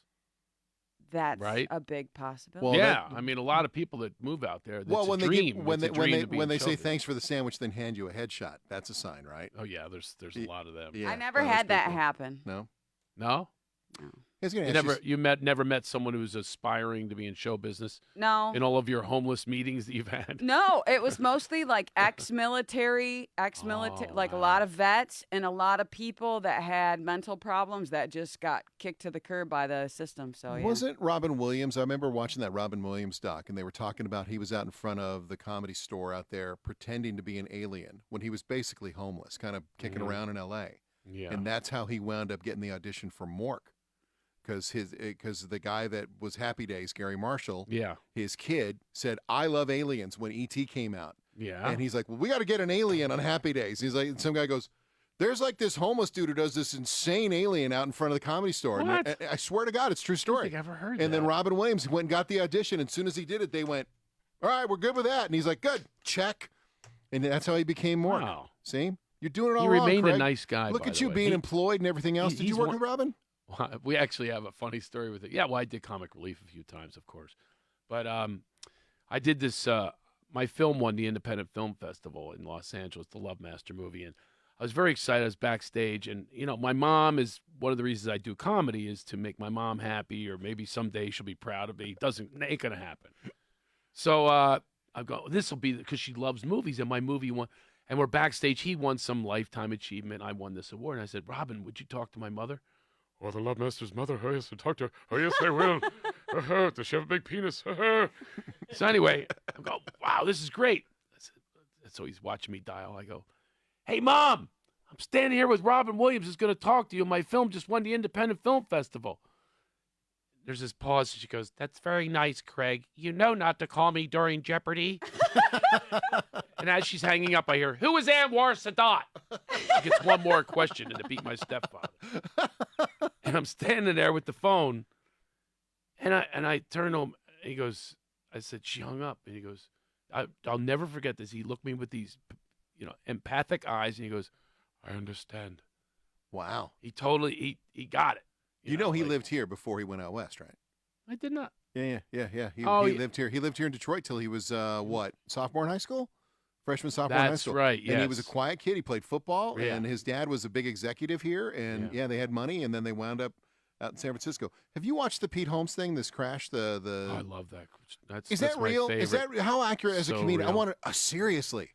[SPEAKER 3] That's
[SPEAKER 2] Right?
[SPEAKER 3] a big possibility.
[SPEAKER 1] Well,
[SPEAKER 2] yeah, I mean, a lot of people that move out there.
[SPEAKER 1] Well, when
[SPEAKER 2] a dream.
[SPEAKER 1] when
[SPEAKER 2] It's a
[SPEAKER 1] they
[SPEAKER 2] dream to be in
[SPEAKER 1] say
[SPEAKER 2] show business.
[SPEAKER 1] thanks for the sandwich, then hand you a headshot. That's a sign, right?
[SPEAKER 2] Oh yeah, there's a lot of them.
[SPEAKER 1] Yeah,
[SPEAKER 3] I never
[SPEAKER 1] by those
[SPEAKER 3] had that
[SPEAKER 1] people.
[SPEAKER 3] happen.
[SPEAKER 1] No.
[SPEAKER 2] No,
[SPEAKER 1] He's gonna
[SPEAKER 2] you
[SPEAKER 1] ask
[SPEAKER 2] never met someone who's aspiring to be in show business
[SPEAKER 3] No.
[SPEAKER 2] in all of your homeless meetings that you've had.
[SPEAKER 3] No, it was mostly like ex-military,
[SPEAKER 2] Oh,
[SPEAKER 3] like a
[SPEAKER 2] wow.
[SPEAKER 3] lot of vets and a lot of people that had mental problems that just got kicked to the curb by the system. So yeah.
[SPEAKER 1] Wasn't Robin Williams? I remember watching that Robin Williams doc, and they were talking about he was out in front of the Comedy Store out there pretending to be an alien when he was basically homeless, kind of kicking
[SPEAKER 2] Mhm.
[SPEAKER 1] around in L.A.
[SPEAKER 2] Yeah.
[SPEAKER 1] And that's how he wound up getting the audition for Mork. because the guy that was Happy Days, Gary Marshall,
[SPEAKER 2] Yeah.
[SPEAKER 1] his kid said, "I love aliens" when E.T. came out,
[SPEAKER 2] Yeah.
[SPEAKER 1] and he's like, "Well, we got to get an alien on Happy Days." He's like, and some guy goes, "There's like this homeless dude who does this insane alien out in front of the Comedy Store."
[SPEAKER 2] What?
[SPEAKER 1] And I swear to God, it's a true
[SPEAKER 2] I don't
[SPEAKER 1] story.
[SPEAKER 2] think I've ever heard
[SPEAKER 1] And
[SPEAKER 2] that.
[SPEAKER 1] then Robin Williams went and got the audition. And as soon as he did it, they went, "All right, we're good with that." And he's like, "Good, check." And that's how he became Mork.
[SPEAKER 2] Wow.
[SPEAKER 1] See? You're doing it all
[SPEAKER 2] He
[SPEAKER 1] wrong,
[SPEAKER 2] remained
[SPEAKER 1] Craig.
[SPEAKER 2] a nice guy.
[SPEAKER 1] Look
[SPEAKER 2] by
[SPEAKER 1] at
[SPEAKER 2] the
[SPEAKER 1] you
[SPEAKER 2] way.
[SPEAKER 1] being employed and everything else. Did you
[SPEAKER 2] he's
[SPEAKER 1] work
[SPEAKER 2] one-
[SPEAKER 1] with Robin?
[SPEAKER 2] We actually have a funny story with it. Yeah, well, I did comic relief a few times, of course. But I did this. My film won the Independent Film Festival in Los Angeles, the Love Master movie. And I was very excited. I was backstage. And, my mom is one of the reasons I do comedy is to make my mom happy, or maybe someday she'll be proud of me. Ain't going to happen. So I go, this will be because she loves movies, and my movie won. And we're backstage. He won some lifetime achievement. I won this award. And I said, "Robin, would you talk to my mother?" "Oh, the Love Master's mother. Oh, yes, talk to her. Oh, yes, I will. Does she have a big penis?" So anyway, I go, "Wow, this is great." So he's watching me dial. I go, "Hey, Mom, I'm standing here with Robin Williams. Who's going to talk to you. My film just won the Independent Film Festival." There's this pause. She goes, "That's very nice, Craig. You know not to call me during Jeopardy." And as she's hanging up, I hear, "Who is Anwar Sadat?" She gets one more question, and to beat my stepfather. And I'm standing there with the phone, and I turn to him. And he goes, I said, "She hung up." And he goes, I'll never forget this. He looked me with these, empathic eyes, and he goes, "I understand."
[SPEAKER 1] Wow.
[SPEAKER 2] He totally, he got it.
[SPEAKER 1] He lived here before he went out west, right?
[SPEAKER 2] I did not.
[SPEAKER 1] Yeah. He
[SPEAKER 2] Oh, yeah.
[SPEAKER 1] lived here. He lived here in Detroit till he was sophomore in high school? Freshman, sophomore in high
[SPEAKER 2] That's
[SPEAKER 1] school.
[SPEAKER 2] right,
[SPEAKER 1] And he was a
[SPEAKER 2] yes.
[SPEAKER 1] quiet kid. He played football,
[SPEAKER 2] Yeah.
[SPEAKER 1] and his dad was a big executive here. And they had money, and then they wound up out in San Francisco. Have you watched the Pete Holmes thing? This crash,
[SPEAKER 2] Oh, I love that.
[SPEAKER 1] Is
[SPEAKER 2] that's
[SPEAKER 1] that
[SPEAKER 2] my
[SPEAKER 1] real?
[SPEAKER 2] favorite.
[SPEAKER 1] Is that how accurate as a
[SPEAKER 2] So
[SPEAKER 1] comedian? I
[SPEAKER 2] real.
[SPEAKER 1] want to seriously.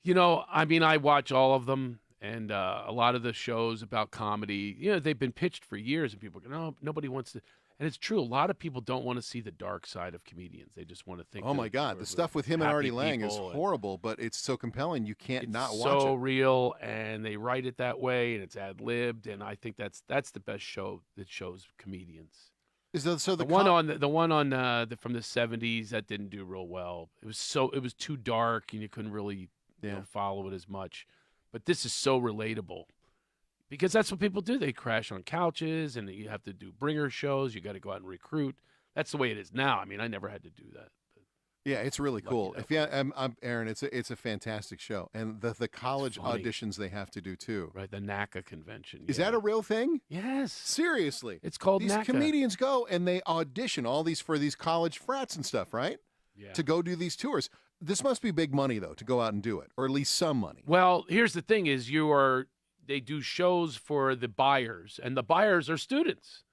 [SPEAKER 2] I watch all of them, and a lot of the shows about comedy, they've been pitched for years, and people go, "No, nobody wants to." And it's true. A lot of people don't want to see the dark side of comedians. They just want to think.
[SPEAKER 1] Oh my God, the stuff with him and Artie Lang is horrible, but it's so compelling you can't not watch
[SPEAKER 2] so
[SPEAKER 1] it.
[SPEAKER 2] real, and they write it that way, and it's ad libbed, and I think that's the best show that shows comedians. The one from the '70s that didn't do real well. It was too dark, and you couldn't really follow it as much. But this is so relatable because that's what people do. They crash on couches, and you have to do bringer shows. You got to go out and recruit. That's the way it is now. I mean, I never had to do that.
[SPEAKER 1] Yeah, it's really cool. I'm Aaron, it's a fantastic show, and the college auditions they have to do too.
[SPEAKER 2] Right, the NACA convention.
[SPEAKER 1] Is that a real thing?
[SPEAKER 2] Yes.
[SPEAKER 1] Seriously,
[SPEAKER 2] It's called
[SPEAKER 1] these
[SPEAKER 2] NACA.
[SPEAKER 1] comedians go and they audition for these college frats and stuff, right?
[SPEAKER 2] Yeah.
[SPEAKER 1] To go do these tours. This must be big money though to go out and do it, or at least some money.
[SPEAKER 2] Well, here's the thing: they do shows for the buyers, and the buyers are students,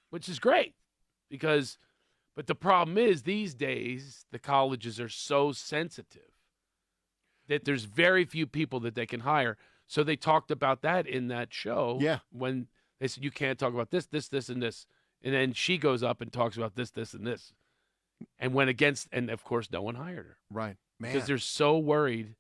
[SPEAKER 2] which is great because. But the problem is these days the colleges are so sensitive that there's very few people that they can hire. So they talked about that in that show.
[SPEAKER 1] Yeah.
[SPEAKER 2] When they said you can't talk about this, and this, and then she goes up and talks about this, and this, and went against, and of course no one hired her.
[SPEAKER 1] Right, man.
[SPEAKER 2] Because they're so worried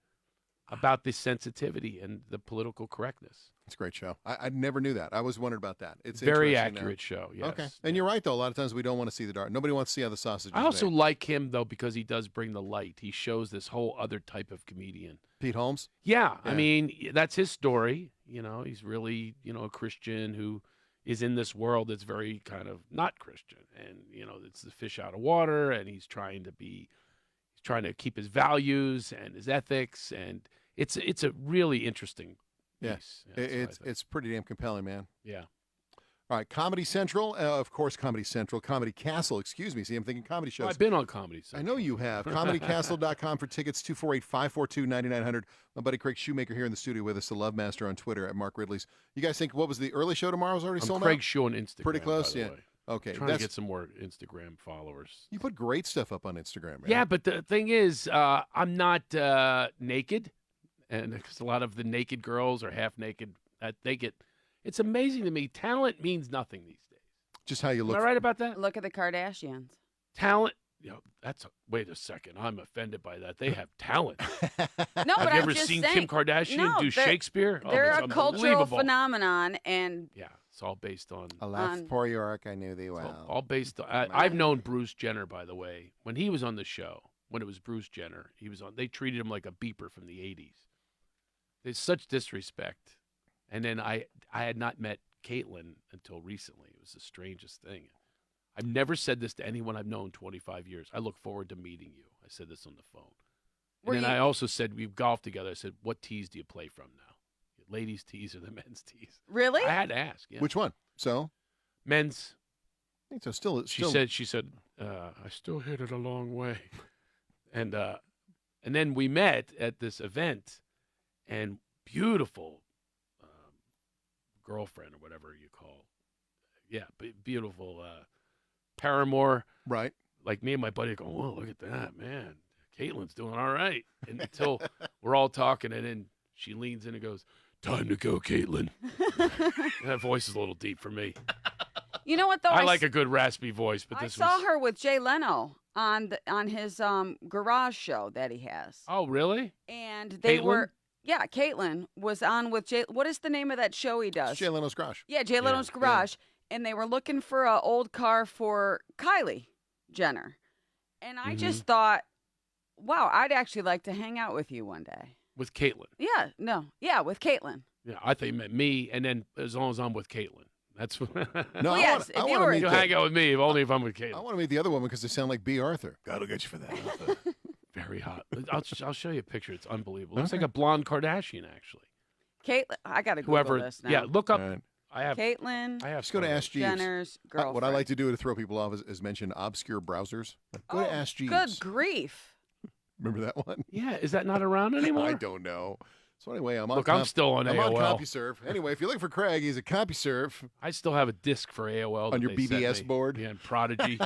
[SPEAKER 2] about the sensitivity and the political correctness.
[SPEAKER 1] It's a great show. I never knew that. I was wondering about that. It's
[SPEAKER 2] Very
[SPEAKER 1] interesting
[SPEAKER 2] accurate show. Yes.
[SPEAKER 1] Okay, and you're right though. A lot of times we don't want to see the dark. Nobody wants to see how the sausage.
[SPEAKER 2] I
[SPEAKER 1] is
[SPEAKER 2] also
[SPEAKER 1] made.
[SPEAKER 2] like him though because he does bring the light. He shows this whole other type of comedian.
[SPEAKER 1] Pete Holmes.
[SPEAKER 2] Yeah,
[SPEAKER 1] Yeah.
[SPEAKER 2] I mean that's his story. He's really a Christian who is in this world that's very kind of not Christian, and it's the fish out of water, and he's trying to keep his values and his ethics, and it's a really interesting piece.
[SPEAKER 1] Yeah, it's pretty damn compelling, man.
[SPEAKER 2] Yeah.
[SPEAKER 1] All right, Comedy Central, of course, Comedy Central, Comedy Castle, excuse me. See, I'm thinking comedy shows.
[SPEAKER 2] I've been on Comedy
[SPEAKER 1] I
[SPEAKER 2] Central.
[SPEAKER 1] know you have. ComedyCastle.com for tickets, 248-542-9900. My buddy Craig Shoemaker here in the studio with us, the Love Master on Twitter at Mark Ridley's. You guys think, what was the early show tomorrow was already
[SPEAKER 2] I'm
[SPEAKER 1] sold
[SPEAKER 2] Craig
[SPEAKER 1] out?
[SPEAKER 2] Shaw on Instagram.
[SPEAKER 1] Pretty close,
[SPEAKER 2] by the
[SPEAKER 1] yeah.
[SPEAKER 2] way.
[SPEAKER 1] Okay.
[SPEAKER 2] Trying to get some more Instagram followers.
[SPEAKER 1] You put great stuff up on Instagram, man.
[SPEAKER 2] Yeah, but the thing is, I'm not naked, and because a lot of the naked girls are half naked. It's amazing to me. Talent means nothing these days.
[SPEAKER 1] Just how you look.
[SPEAKER 2] Am I right about that?
[SPEAKER 3] Look at the Kardashians.
[SPEAKER 2] Talent. wait a second. I'm offended by that. They have talent.
[SPEAKER 3] No, but
[SPEAKER 2] Have you
[SPEAKER 3] I'm
[SPEAKER 2] ever
[SPEAKER 3] just
[SPEAKER 2] seen
[SPEAKER 3] saying,
[SPEAKER 2] Kim Kardashian
[SPEAKER 3] no,
[SPEAKER 2] do Shakespeare?
[SPEAKER 3] They're
[SPEAKER 2] it's
[SPEAKER 3] a cultural
[SPEAKER 2] unbelievable.
[SPEAKER 3] phenomenon, and
[SPEAKER 2] Yeah, it's all based on.
[SPEAKER 4] I left
[SPEAKER 3] On-
[SPEAKER 4] Port York. I knew thee
[SPEAKER 2] it's
[SPEAKER 4] well.
[SPEAKER 2] all based on. I've known Bruce Jenner, by the way, when he was on the show. When it was Bruce Jenner, he was on. They treated him like a beeper from the '80s. There's such disrespect. And then I had not met Caitlyn until recently. It was the strangest thing. I've never said this to anyone I've known 25 years. I look forward to meeting you. I said this on the phone.
[SPEAKER 3] Were
[SPEAKER 2] And then
[SPEAKER 3] you-
[SPEAKER 2] I also said, we've golfed together. I said, what tees do you play from now? Ladies' tees or the men's tees?
[SPEAKER 3] really?
[SPEAKER 2] I had to ask. Yeah.
[SPEAKER 1] Which one? So,
[SPEAKER 2] Men's.
[SPEAKER 1] I think so. Still,
[SPEAKER 2] She said, I still hit it a long way. And then we met at this event, and beautiful girlfriend or whatever you call, beautiful paramour.
[SPEAKER 1] right.
[SPEAKER 2] Like me and my buddy go, oh, look at that, man. Caitlin's doing all right. And until we're all talking, and then she leans in and goes, time to go, Caitlin. That voice is a little deep for me.
[SPEAKER 3] You know what though?
[SPEAKER 2] I like a good raspy voice, but
[SPEAKER 3] I
[SPEAKER 2] this
[SPEAKER 3] saw
[SPEAKER 2] was.
[SPEAKER 3] her with Jay Leno on his garage show that he has,
[SPEAKER 2] Oh, really?
[SPEAKER 3] and they
[SPEAKER 2] Caitlyn?
[SPEAKER 3] were. Yeah, Caitlyn was on with Jay. What is the name of that show he does?
[SPEAKER 1] It's Jay Leno's Garage.
[SPEAKER 3] Yeah, Jay Leno's
[SPEAKER 2] Yeah.
[SPEAKER 3] garage, and they were looking for an old car for Kylie Jenner, and I just thought, wow, I'd actually like to hang out with you one day.
[SPEAKER 2] With Caitlin.
[SPEAKER 3] Yeah, with Caitlyn.
[SPEAKER 2] Yeah, I thought you meant me, and then as long as I'm with Caitlin. That's what.
[SPEAKER 1] No,
[SPEAKER 3] Well, yes,
[SPEAKER 1] I
[SPEAKER 3] if you
[SPEAKER 1] want to
[SPEAKER 3] were-
[SPEAKER 1] meet
[SPEAKER 2] You
[SPEAKER 1] the,
[SPEAKER 2] hang out with me, only if I'm with
[SPEAKER 1] I
[SPEAKER 2] Caitlin.
[SPEAKER 1] want to meet the other woman because they sound like B. Arthur. Gotta get you for that. Arthur.
[SPEAKER 2] Very hot. I'll show you a picture. It's unbelievable. Looks like a blonde Kardashian, actually.
[SPEAKER 3] Caitlyn, I gotta Google
[SPEAKER 2] Whoever.
[SPEAKER 3] this now.
[SPEAKER 2] Yeah, look up.
[SPEAKER 1] All right.
[SPEAKER 2] I have.
[SPEAKER 3] Caitlyn
[SPEAKER 2] I have.
[SPEAKER 1] Just go to
[SPEAKER 2] photos.
[SPEAKER 1] Ask Jeeves.
[SPEAKER 3] Jenner's girlfriend.
[SPEAKER 1] What I like to do to throw people off is mention obscure browsers. Like, go to Ask Jeeves.
[SPEAKER 3] Good grief.
[SPEAKER 1] Remember that one?
[SPEAKER 2] Yeah, is that not around anymore?
[SPEAKER 1] I don't know. So anyway, I'm on.
[SPEAKER 2] Look, I'm still on
[SPEAKER 1] I'm on
[SPEAKER 2] AOL.
[SPEAKER 1] CompuServe. Anyway, if you're looking for Craig, he's at CompuServe.
[SPEAKER 2] I still have a disc for AOL that
[SPEAKER 1] On your
[SPEAKER 2] they sent
[SPEAKER 1] BBS
[SPEAKER 2] me.
[SPEAKER 1] board?
[SPEAKER 2] Yeah, and Prodigy.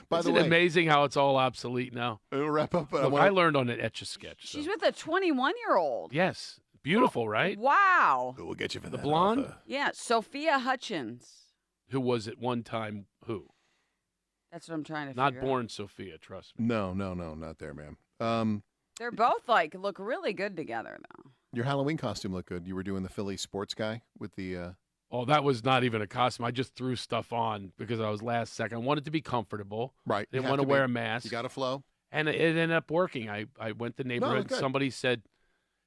[SPEAKER 1] By
[SPEAKER 2] Isn't
[SPEAKER 1] the way,
[SPEAKER 2] it amazing how it's all obsolete now?
[SPEAKER 1] we'll wrap up.
[SPEAKER 2] Look, I learned on an Etch-a-Sketch. So.
[SPEAKER 3] She's with a 21-year-old.
[SPEAKER 2] Yes, beautiful, right?
[SPEAKER 3] Wow.
[SPEAKER 1] We'll get you for
[SPEAKER 2] The
[SPEAKER 1] that.
[SPEAKER 2] blonde?
[SPEAKER 1] Arthur.
[SPEAKER 3] Yeah, Sophia Hutchins.
[SPEAKER 2] Who was at one time who?
[SPEAKER 3] That's what I'm trying to
[SPEAKER 2] Not
[SPEAKER 3] figure
[SPEAKER 2] born Sophia, trust me.
[SPEAKER 1] No, not there, ma'am.
[SPEAKER 3] They're both look really good together though.
[SPEAKER 1] Your Halloween costume looked good. You were doing the Philly sports guy with the.
[SPEAKER 2] Oh, that was not even a costume. I just threw stuff on because I was last second. I wanted to be comfortable.
[SPEAKER 1] Right.
[SPEAKER 2] Didn't want to wear a mask.
[SPEAKER 1] You got to flow.
[SPEAKER 2] And it ended up working. I went to the neighborhood.
[SPEAKER 1] good.
[SPEAKER 2] Somebody said,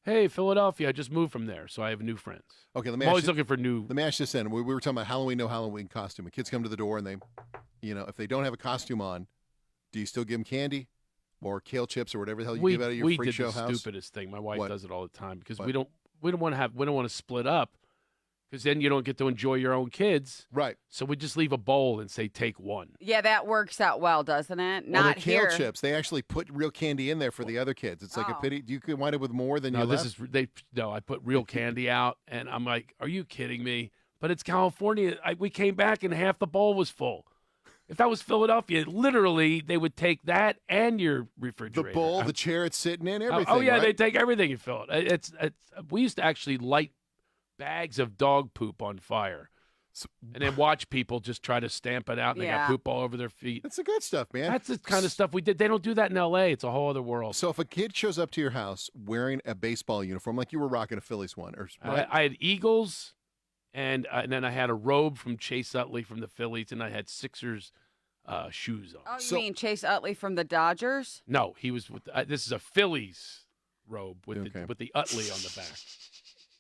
[SPEAKER 2] hey, Philadelphia, I just moved from there, so I have new friends.
[SPEAKER 1] Okay, let me
[SPEAKER 2] I'm
[SPEAKER 1] ask
[SPEAKER 2] always
[SPEAKER 1] you,
[SPEAKER 2] looking for new.
[SPEAKER 1] let me ask you this then. We were talking about Halloween, no Halloween costume. And kids come to the door and they, if they don't have a costume on, do you still give them candy or kale chips or whatever the hell you give out of your
[SPEAKER 2] we
[SPEAKER 1] freak
[SPEAKER 2] did
[SPEAKER 1] show
[SPEAKER 2] the
[SPEAKER 1] house?
[SPEAKER 2] stupidest thing. My wife
[SPEAKER 1] What?
[SPEAKER 2] does it all the time because
[SPEAKER 1] What?
[SPEAKER 2] we don't want to split up because then you don't get to enjoy your own kids.
[SPEAKER 1] Right.
[SPEAKER 2] So we just leave a bowl and say take one.
[SPEAKER 3] Yeah, that works out well, doesn't it?
[SPEAKER 1] Or
[SPEAKER 3] Not
[SPEAKER 1] the kale
[SPEAKER 3] here.
[SPEAKER 1] chips. They actually put real candy in there for the other kids. It's like a
[SPEAKER 3] Oh.
[SPEAKER 1] pity. You could wind up with more than you
[SPEAKER 2] No,
[SPEAKER 1] left.
[SPEAKER 2] I put real candy out, and I'm like, are you kidding me? But it's California. We came back and half the bowl was full. If that was Philadelphia, literally they would take that and your
[SPEAKER 1] the
[SPEAKER 2] refrigerator.
[SPEAKER 1] bowl, the chair it's sitting in, everything.
[SPEAKER 2] Oh yeah,
[SPEAKER 1] right?
[SPEAKER 2] they take everything and fill it. It's we used to actually light bags of dog poop on fire, and then watch people just try to stamp it out, and they got
[SPEAKER 3] Yeah.
[SPEAKER 2] poop all over their feet.
[SPEAKER 1] That's the good stuff, man.
[SPEAKER 2] That's the kind of stuff we did. They don't do that in L.A. It's a whole other world.
[SPEAKER 1] So if a kid shows up to your house wearing a baseball uniform, like you were rocking a Phillies one, or right?
[SPEAKER 2] I had Eagles, and then I had a robe from Chase Utley from the Phillies, and I had Sixers shoes on.
[SPEAKER 3] Oh, you
[SPEAKER 1] So-
[SPEAKER 3] mean Chase Utley from the Dodgers?
[SPEAKER 2] No, he was with. This is a Phillies robe with
[SPEAKER 1] Okay.
[SPEAKER 2] the Utley on the back.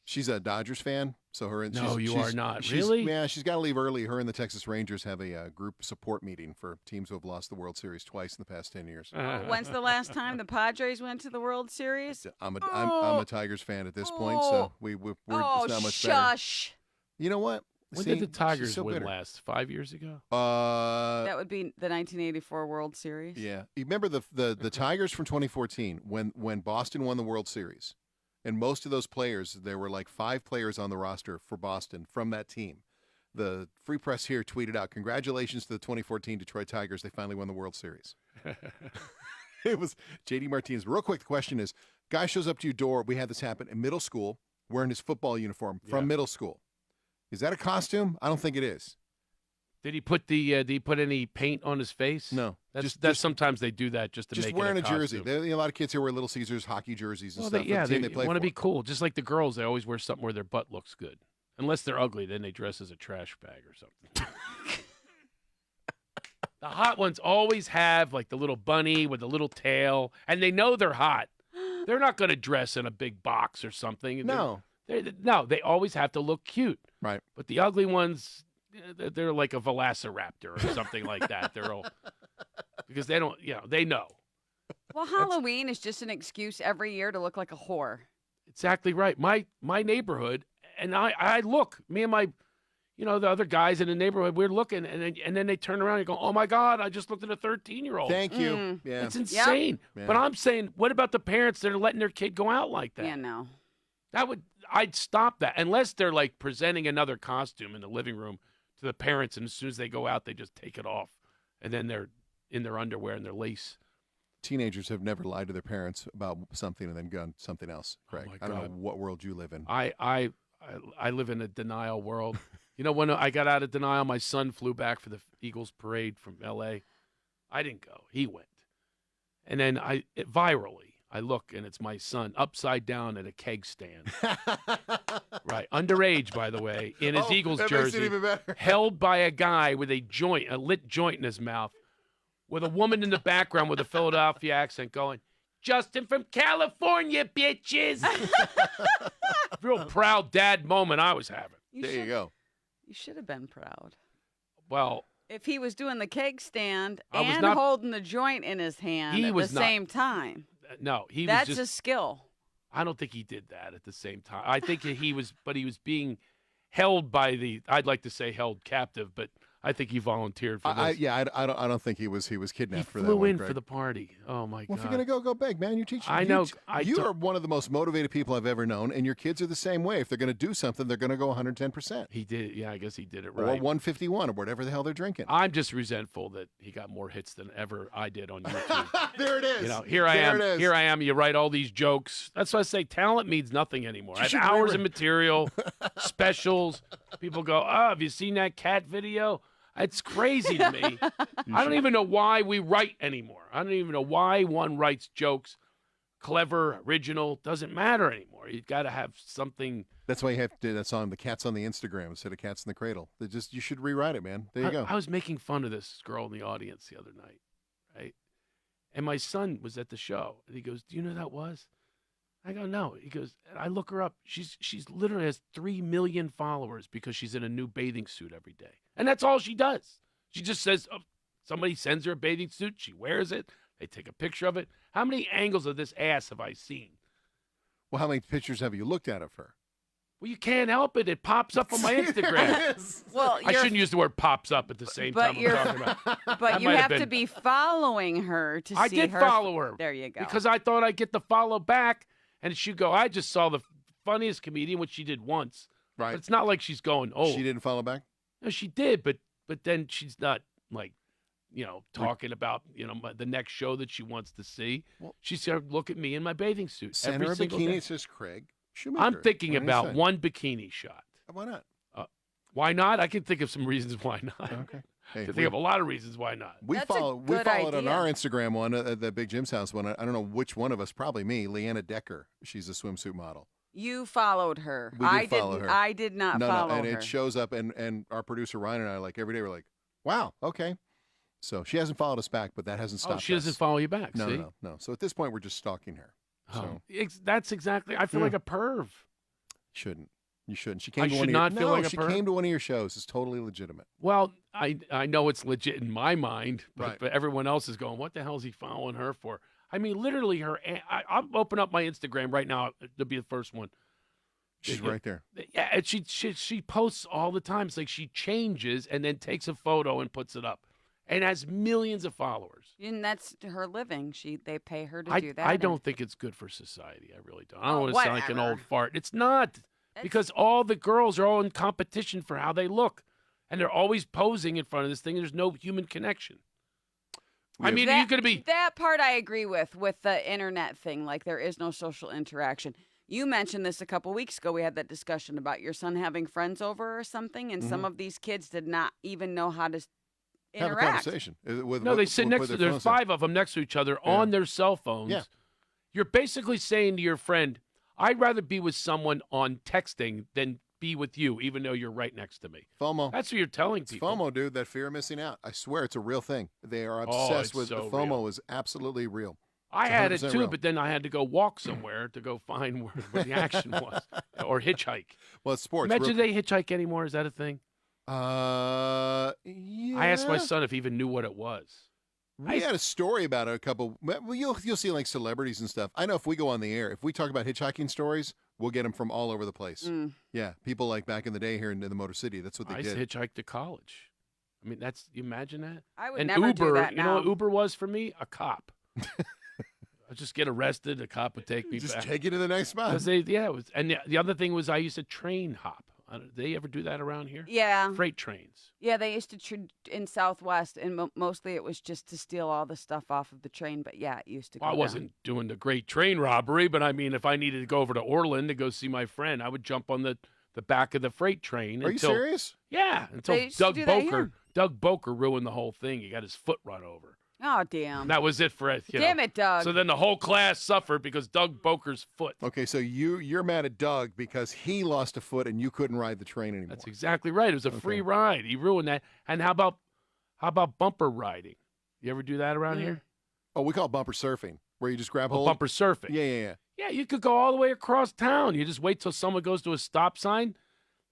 [SPEAKER 1] She's a Dodgers fan, so her and
[SPEAKER 2] No, you
[SPEAKER 1] she's-
[SPEAKER 2] are not.
[SPEAKER 1] she's-
[SPEAKER 2] Really?
[SPEAKER 1] Yeah, she's got to leave early. Her and the Texas Rangers have a group support meeting for teams who have lost the World Series twice in the past 10 years.
[SPEAKER 3] When's the last time the Padres went to the World Series?
[SPEAKER 1] I'm a Tigers fan at this point, so we're
[SPEAKER 3] Oh,
[SPEAKER 1] it's not much better.
[SPEAKER 3] shush.
[SPEAKER 1] You know what?
[SPEAKER 2] When
[SPEAKER 1] See,
[SPEAKER 2] did the
[SPEAKER 1] she's
[SPEAKER 2] Tigers
[SPEAKER 1] so
[SPEAKER 2] win
[SPEAKER 1] bitter.
[SPEAKER 2] last? 5 years ago?
[SPEAKER 3] That would be the 1984 World Series.
[SPEAKER 1] Yeah, you remember the Tigers from 2014 when Boston won the World Series, and most of those players, there were like 5 players on the roster for Boston from that team. The Free Press here tweeted out, "Congratulations to the 2014 Detroit Tigers! They finally won the World Series." It was JD Martinez. Real quick, the question is: guy shows up to your door. We had this happen in middle school, wearing his football uniform from
[SPEAKER 2] Yeah.
[SPEAKER 1] middle school. Is that a costume? I don't think it is.
[SPEAKER 2] Did he put did he put any paint on his face?
[SPEAKER 1] No.
[SPEAKER 2] That's sometimes they do that just to
[SPEAKER 1] just
[SPEAKER 2] make
[SPEAKER 1] wearing
[SPEAKER 2] it
[SPEAKER 1] a jersey.
[SPEAKER 2] costume.
[SPEAKER 1] A lot of kids here wear Little Caesars hockey jerseys and
[SPEAKER 2] Well,
[SPEAKER 1] stuff.
[SPEAKER 2] they, yeah,
[SPEAKER 1] for the team
[SPEAKER 2] they
[SPEAKER 1] play
[SPEAKER 2] want to
[SPEAKER 1] for.
[SPEAKER 2] be cool. Just like the girls, they always wear something where their butt looks good. Unless they're ugly, then they dress as a trash bag or something. The hot ones always have like the little bunny with the little tail, and they know they're hot. They're not going to dress in a big box or something.
[SPEAKER 1] No.
[SPEAKER 2] No, they always have to look cute.
[SPEAKER 1] Right.
[SPEAKER 2] But the ugly ones, they're like a velociraptor or something like that. They're all because they don't, they know.
[SPEAKER 3] Well, Halloween is just an excuse every year to look like a whore.
[SPEAKER 2] Exactly right. My neighborhood, and I look, me and my, the other guys in the neighborhood, we're looking, and then they turn around and go, oh my God, I just looked at a 13-year-old.
[SPEAKER 1] Thank you. Yeah.
[SPEAKER 2] It's insane.
[SPEAKER 1] Yep. Yeah.
[SPEAKER 2] But I'm saying, what about the parents that are letting their kid go out like that?
[SPEAKER 3] Yeah, no.
[SPEAKER 2] I'd stop that unless they're like presenting another costume in the living room to the parents, and as soon as they go out, they just take it off, and then they're in their underwear and their lace.
[SPEAKER 1] Teenagers have never lied to their parents about something and then gone something else, Craig.
[SPEAKER 2] my
[SPEAKER 1] I don't know
[SPEAKER 2] God.
[SPEAKER 1] what world you live in.
[SPEAKER 2] I live in a denial world. When I got out of denial, my son flew back for the Eagles parade from L.A. I didn't go. He went. And then virally, I look, and it's my son upside down at a keg stand. Right. Underage, by the way, in his Eagles
[SPEAKER 1] that makes
[SPEAKER 2] jersey,
[SPEAKER 1] it even better.
[SPEAKER 2] held by a guy with a lit joint in his mouth, with a woman in the background with a Philadelphia accent going, Justin from California, bitches. Real proud dad moment I was having.
[SPEAKER 1] There you go.
[SPEAKER 3] You should have been proud.
[SPEAKER 2] Well,
[SPEAKER 3] If he was doing the keg stand
[SPEAKER 2] I was
[SPEAKER 3] and
[SPEAKER 2] not-
[SPEAKER 3] holding the joint in his hand
[SPEAKER 2] He
[SPEAKER 3] at
[SPEAKER 2] was
[SPEAKER 3] the
[SPEAKER 2] not.
[SPEAKER 3] same time,
[SPEAKER 2] no, he
[SPEAKER 3] that's
[SPEAKER 2] was just.
[SPEAKER 3] a skill.
[SPEAKER 2] I don't think he did that at the same time. I think he was being held by I'd like to say held captive, but I think he volunteered for this.
[SPEAKER 1] I don't think he was
[SPEAKER 2] He
[SPEAKER 1] kidnapped for that
[SPEAKER 2] flew
[SPEAKER 1] one,
[SPEAKER 2] in
[SPEAKER 1] Craig.
[SPEAKER 2] for the party. Oh my
[SPEAKER 1] Well,
[SPEAKER 2] God!
[SPEAKER 1] if you're gonna go big, man. You teach.
[SPEAKER 2] I know.
[SPEAKER 1] You are one of the most motivated people I've ever known, and your kids are the same way. If they're gonna do something, they're gonna go 110%.
[SPEAKER 2] He did. Yeah, I guess he did it
[SPEAKER 1] Or
[SPEAKER 2] right.
[SPEAKER 1] 151, or whatever the hell they're drinking.
[SPEAKER 2] I'm just resentful that he got more hits than ever I did on YouTube.
[SPEAKER 1] There it is.
[SPEAKER 2] Here I am.
[SPEAKER 1] There it is.
[SPEAKER 2] Here I am. You write all these jokes. That's why I say talent means nothing anymore. I
[SPEAKER 1] You
[SPEAKER 2] have
[SPEAKER 1] should
[SPEAKER 2] hours
[SPEAKER 1] re-
[SPEAKER 2] of material, specials. People go, oh, have you seen that cat video? It's crazy to me. I don't even know why we write anymore. I don't even know why one writes jokes, clever, original. Doesn't matter anymore. You've got to have something.
[SPEAKER 1] That's why you have to do that song, "The Cat's on the Instagram" instead of "Cats in the Cradle." You should rewrite it, man. There you go.
[SPEAKER 2] I was making fun of this girl in the audience the other night, right? And my son was at the show, and he goes, "Do you know who that was?" I go, "No." He goes, and I look her up. She's literally has 3 million followers because she's in a new bathing suit every day, and that's all she does. She just says, oh, somebody sends her a bathing suit, she wears it, they take a picture of it. How many angles of this ass have I seen?
[SPEAKER 1] Well, how many pictures have you looked at of her?
[SPEAKER 2] Well, you can't help it. It pops up on my Instagram.
[SPEAKER 3] Well,
[SPEAKER 2] I shouldn't use the word "pops up" at the same
[SPEAKER 3] but
[SPEAKER 2] time I'm
[SPEAKER 3] you're-
[SPEAKER 2] talking about.
[SPEAKER 3] but
[SPEAKER 2] That
[SPEAKER 3] you
[SPEAKER 2] might have
[SPEAKER 3] have to
[SPEAKER 2] been-
[SPEAKER 3] be following her to
[SPEAKER 2] I
[SPEAKER 3] see
[SPEAKER 2] did
[SPEAKER 3] her.
[SPEAKER 2] follow her.
[SPEAKER 3] There you go.
[SPEAKER 2] Because I thought I'd get the follow back, and she'd go, I just saw the funniest comedian, which she did once.
[SPEAKER 1] Right.
[SPEAKER 2] But it's not like she's going, oh.
[SPEAKER 1] She didn't follow back.
[SPEAKER 2] No, she did, but then she's not like, talking about, the next show that she wants to see.
[SPEAKER 1] Well-
[SPEAKER 2] She said, look at me in my bathing suit.
[SPEAKER 1] Send
[SPEAKER 2] every
[SPEAKER 1] her a
[SPEAKER 2] single
[SPEAKER 1] bikini.
[SPEAKER 2] day.
[SPEAKER 1] It says Craig Shoemaker.
[SPEAKER 2] I'm thinking
[SPEAKER 1] on
[SPEAKER 2] about
[SPEAKER 1] Instagram.
[SPEAKER 2] one bikini shot.
[SPEAKER 1] Why not?
[SPEAKER 2] Why not? I can think of some reasons why not.
[SPEAKER 1] Okay. Hey,
[SPEAKER 2] I can think of a lot of reasons why not.
[SPEAKER 1] we
[SPEAKER 3] That's a
[SPEAKER 1] followed
[SPEAKER 3] good
[SPEAKER 1] on
[SPEAKER 3] idea.
[SPEAKER 1] our Instagram one, the Big Jim's house one. I don't know which one of us, probably me, Leanna Decker. She's a swimsuit model.
[SPEAKER 3] You followed her.
[SPEAKER 1] We did
[SPEAKER 3] I
[SPEAKER 1] follow
[SPEAKER 3] didn't.
[SPEAKER 1] her.
[SPEAKER 3] I did not
[SPEAKER 1] No,
[SPEAKER 3] follow
[SPEAKER 1] and
[SPEAKER 3] her.
[SPEAKER 1] it shows up, and our producer Ryan and I, like every day, we're like, wow, okay. So she hasn't followed us back, but that hasn't stopped
[SPEAKER 2] Oh, she doesn't
[SPEAKER 1] us.
[SPEAKER 2] follow you back,
[SPEAKER 1] No,
[SPEAKER 2] see?
[SPEAKER 1] no. So at this point, we're just stalking her.
[SPEAKER 2] Oh,
[SPEAKER 1] So
[SPEAKER 2] that's exactly. I feel
[SPEAKER 1] Yeah.
[SPEAKER 2] like a perv.
[SPEAKER 1] shouldn't. You shouldn't. She came
[SPEAKER 2] I
[SPEAKER 1] to
[SPEAKER 2] should
[SPEAKER 1] one of
[SPEAKER 2] not
[SPEAKER 1] your,
[SPEAKER 2] feel
[SPEAKER 1] no,
[SPEAKER 2] like a
[SPEAKER 1] she
[SPEAKER 2] perv?
[SPEAKER 1] came to one of your shows. It's totally legitimate.
[SPEAKER 2] Well, I know it's legit in my mind,
[SPEAKER 1] Right.
[SPEAKER 2] but everyone else is going, what the hell is he following her for? I mean, literally, I'll open up my Instagram right now. It'll be the first one.
[SPEAKER 1] She's
[SPEAKER 2] Yeah.
[SPEAKER 1] right there.
[SPEAKER 2] Yeah, and she posts all the time. It's like she changes and then takes a photo and puts it up, and has millions of followers.
[SPEAKER 3] And that's her living. They pay her to do that.
[SPEAKER 2] I
[SPEAKER 3] and
[SPEAKER 2] don't think it's good for society. I really don't. I
[SPEAKER 3] Oh,
[SPEAKER 2] don't want to sound like an
[SPEAKER 3] whatever.
[SPEAKER 2] old fart. It's not. Because all the girls are all in competition for how they look. And they're always posing in front of this thing. There's no human connection. I mean, are you going to be...
[SPEAKER 3] That part I agree with the internet thing. Like, there is no social interaction. You mentioned this a couple weeks ago. We had that discussion about your son having friends over or something, and some of these kids did not even know how to
[SPEAKER 1] Have a
[SPEAKER 3] interact.
[SPEAKER 1] conversation.
[SPEAKER 2] No, they sit next to. There's 5 of them next to each other on their cell phones.
[SPEAKER 1] Yeah.
[SPEAKER 2] You're basically saying to your friend, "I'd rather be with someone on texting than be with you, even though you're right next to me."
[SPEAKER 1] FOMO.
[SPEAKER 2] That's what you're telling
[SPEAKER 1] It's
[SPEAKER 2] people.
[SPEAKER 1] FOMO, dude. That fear of missing out. I swear, it's a real thing. They are
[SPEAKER 2] Oh,
[SPEAKER 1] obsessed
[SPEAKER 2] it's
[SPEAKER 1] with
[SPEAKER 2] so
[SPEAKER 1] FOMO.
[SPEAKER 2] real.
[SPEAKER 1] Is absolutely real.
[SPEAKER 2] I had it
[SPEAKER 1] 100%
[SPEAKER 2] too,
[SPEAKER 1] real.
[SPEAKER 2] but then I had to go walk somewhere to go find where the action was, or hitchhike.
[SPEAKER 1] Well, it's sports.
[SPEAKER 2] Imagine they hitchhike anymore. Is that a thing?
[SPEAKER 1] Yeah.
[SPEAKER 2] I asked my son if he even knew what it was.
[SPEAKER 1] We had a story about it a couple. Well, you'll see like celebrities and stuff. I know if we go on the air, if we talk about hitchhiking stories, we'll get them from all over the place.
[SPEAKER 3] Mm.
[SPEAKER 1] Yeah, people like back in the day here in the Motor City. That's what they
[SPEAKER 2] I used
[SPEAKER 1] did.
[SPEAKER 2] to hitchhike to college. I mean, you imagine that?
[SPEAKER 3] I would
[SPEAKER 2] And
[SPEAKER 3] never
[SPEAKER 2] Uber,
[SPEAKER 3] do that
[SPEAKER 2] you
[SPEAKER 3] now.
[SPEAKER 2] know what Uber was for me? A cop. I'd just get arrested. A cop would take me
[SPEAKER 1] Just
[SPEAKER 2] back.
[SPEAKER 1] take you to the next spot.
[SPEAKER 2] 'Cause it was, and the other thing was I used to train hop. Do they ever do that around here?
[SPEAKER 3] Yeah.
[SPEAKER 2] Freight trains.
[SPEAKER 3] Yeah, they used to in Southwest, and mostly it was just to steal all the stuff off of the train. But yeah, it used to go
[SPEAKER 2] Well, I
[SPEAKER 3] down.
[SPEAKER 2] wasn't doing the great train robbery, but I mean, if I needed to go over to Orland to go see my friend, I would jump on the back of the freight train.
[SPEAKER 1] Are you serious?
[SPEAKER 2] Yeah, until
[SPEAKER 3] They used to
[SPEAKER 2] Doug
[SPEAKER 3] do that here.
[SPEAKER 2] Boker. Doug Boker ruined the whole thing. He got his foot run over.
[SPEAKER 3] Oh, damn.
[SPEAKER 2] And that was it for it.
[SPEAKER 3] Damn it, Doug.
[SPEAKER 2] So then the whole class suffered because Doug Boker's foot.
[SPEAKER 1] Okay, so you're mad at Doug because he lost a foot and you couldn't ride the train anymore.
[SPEAKER 2] That's exactly right. It was a free ride. He ruined that. And how about bumper riding? You ever do that around here?
[SPEAKER 1] Oh, we call it bumper surfing, where you just grab hold.
[SPEAKER 2] Bumper surfing.
[SPEAKER 1] Yeah.
[SPEAKER 2] Yeah, you could go all the way across town. You just wait till someone goes to a stop sign,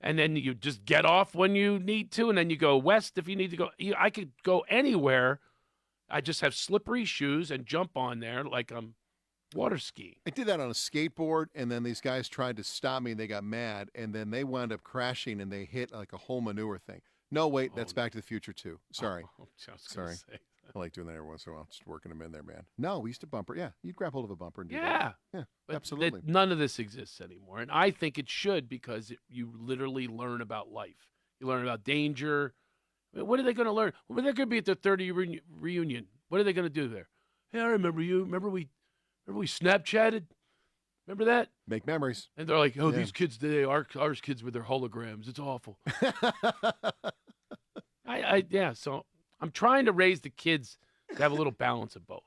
[SPEAKER 2] and then you just get off when you need to, and then you go west if you need to go. I could go anywhere. I just have slippery shoes and jump on there like I'm water skiing.
[SPEAKER 1] I did that on a skateboard, and then these guys tried to stop me, and they got mad, and then they wound up crashing, and they hit like a whole manure thing. No, wait, that's Back to the Future too. Sorry.
[SPEAKER 2] Oh, I was gonna
[SPEAKER 1] Sorry.
[SPEAKER 2] say.
[SPEAKER 1] I like doing that every once in a while, just working them in there, man. No, we used to bumper. Yeah, you'd grab hold of a bumper and do that. Yeah,
[SPEAKER 2] But
[SPEAKER 1] absolutely.
[SPEAKER 2] none of this exists anymore. And I think it should because you literally learn about life. You learn about danger. What are they going to learn? When they're going to be at their 30 reunion, what are they going to do there? Hey, I remember you. Remember we Snapchatted? Remember that?
[SPEAKER 1] Make memories.
[SPEAKER 2] And they're like, oh,
[SPEAKER 1] Yeah.
[SPEAKER 2] these kids today, our kids with their holograms. It's awful. So I'm trying to raise the kids to have a little balance of both.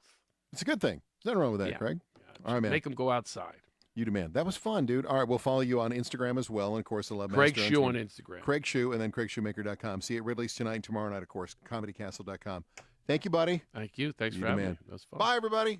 [SPEAKER 1] It's a good thing. There's nothing wrong with that,
[SPEAKER 2] Yeah.
[SPEAKER 1] Craig.
[SPEAKER 2] Yeah,
[SPEAKER 1] All right, man.
[SPEAKER 2] Make them go outside.
[SPEAKER 1] You demand. That was fun, dude. All right, we'll follow you on Instagram as well. And, of course, the Love
[SPEAKER 2] Craig
[SPEAKER 1] Master
[SPEAKER 2] Shoe on Instagram.
[SPEAKER 1] Craig Shoe, and then CraigShoemaker.com. See you at Ridley's tonight and tomorrow night, of course, ComedyCastle.com. Thank you, buddy.
[SPEAKER 2] Thank you. Thanks
[SPEAKER 1] You
[SPEAKER 2] for
[SPEAKER 1] the
[SPEAKER 2] having
[SPEAKER 1] man.
[SPEAKER 2] me. That was fun.
[SPEAKER 1] Bye, everybody.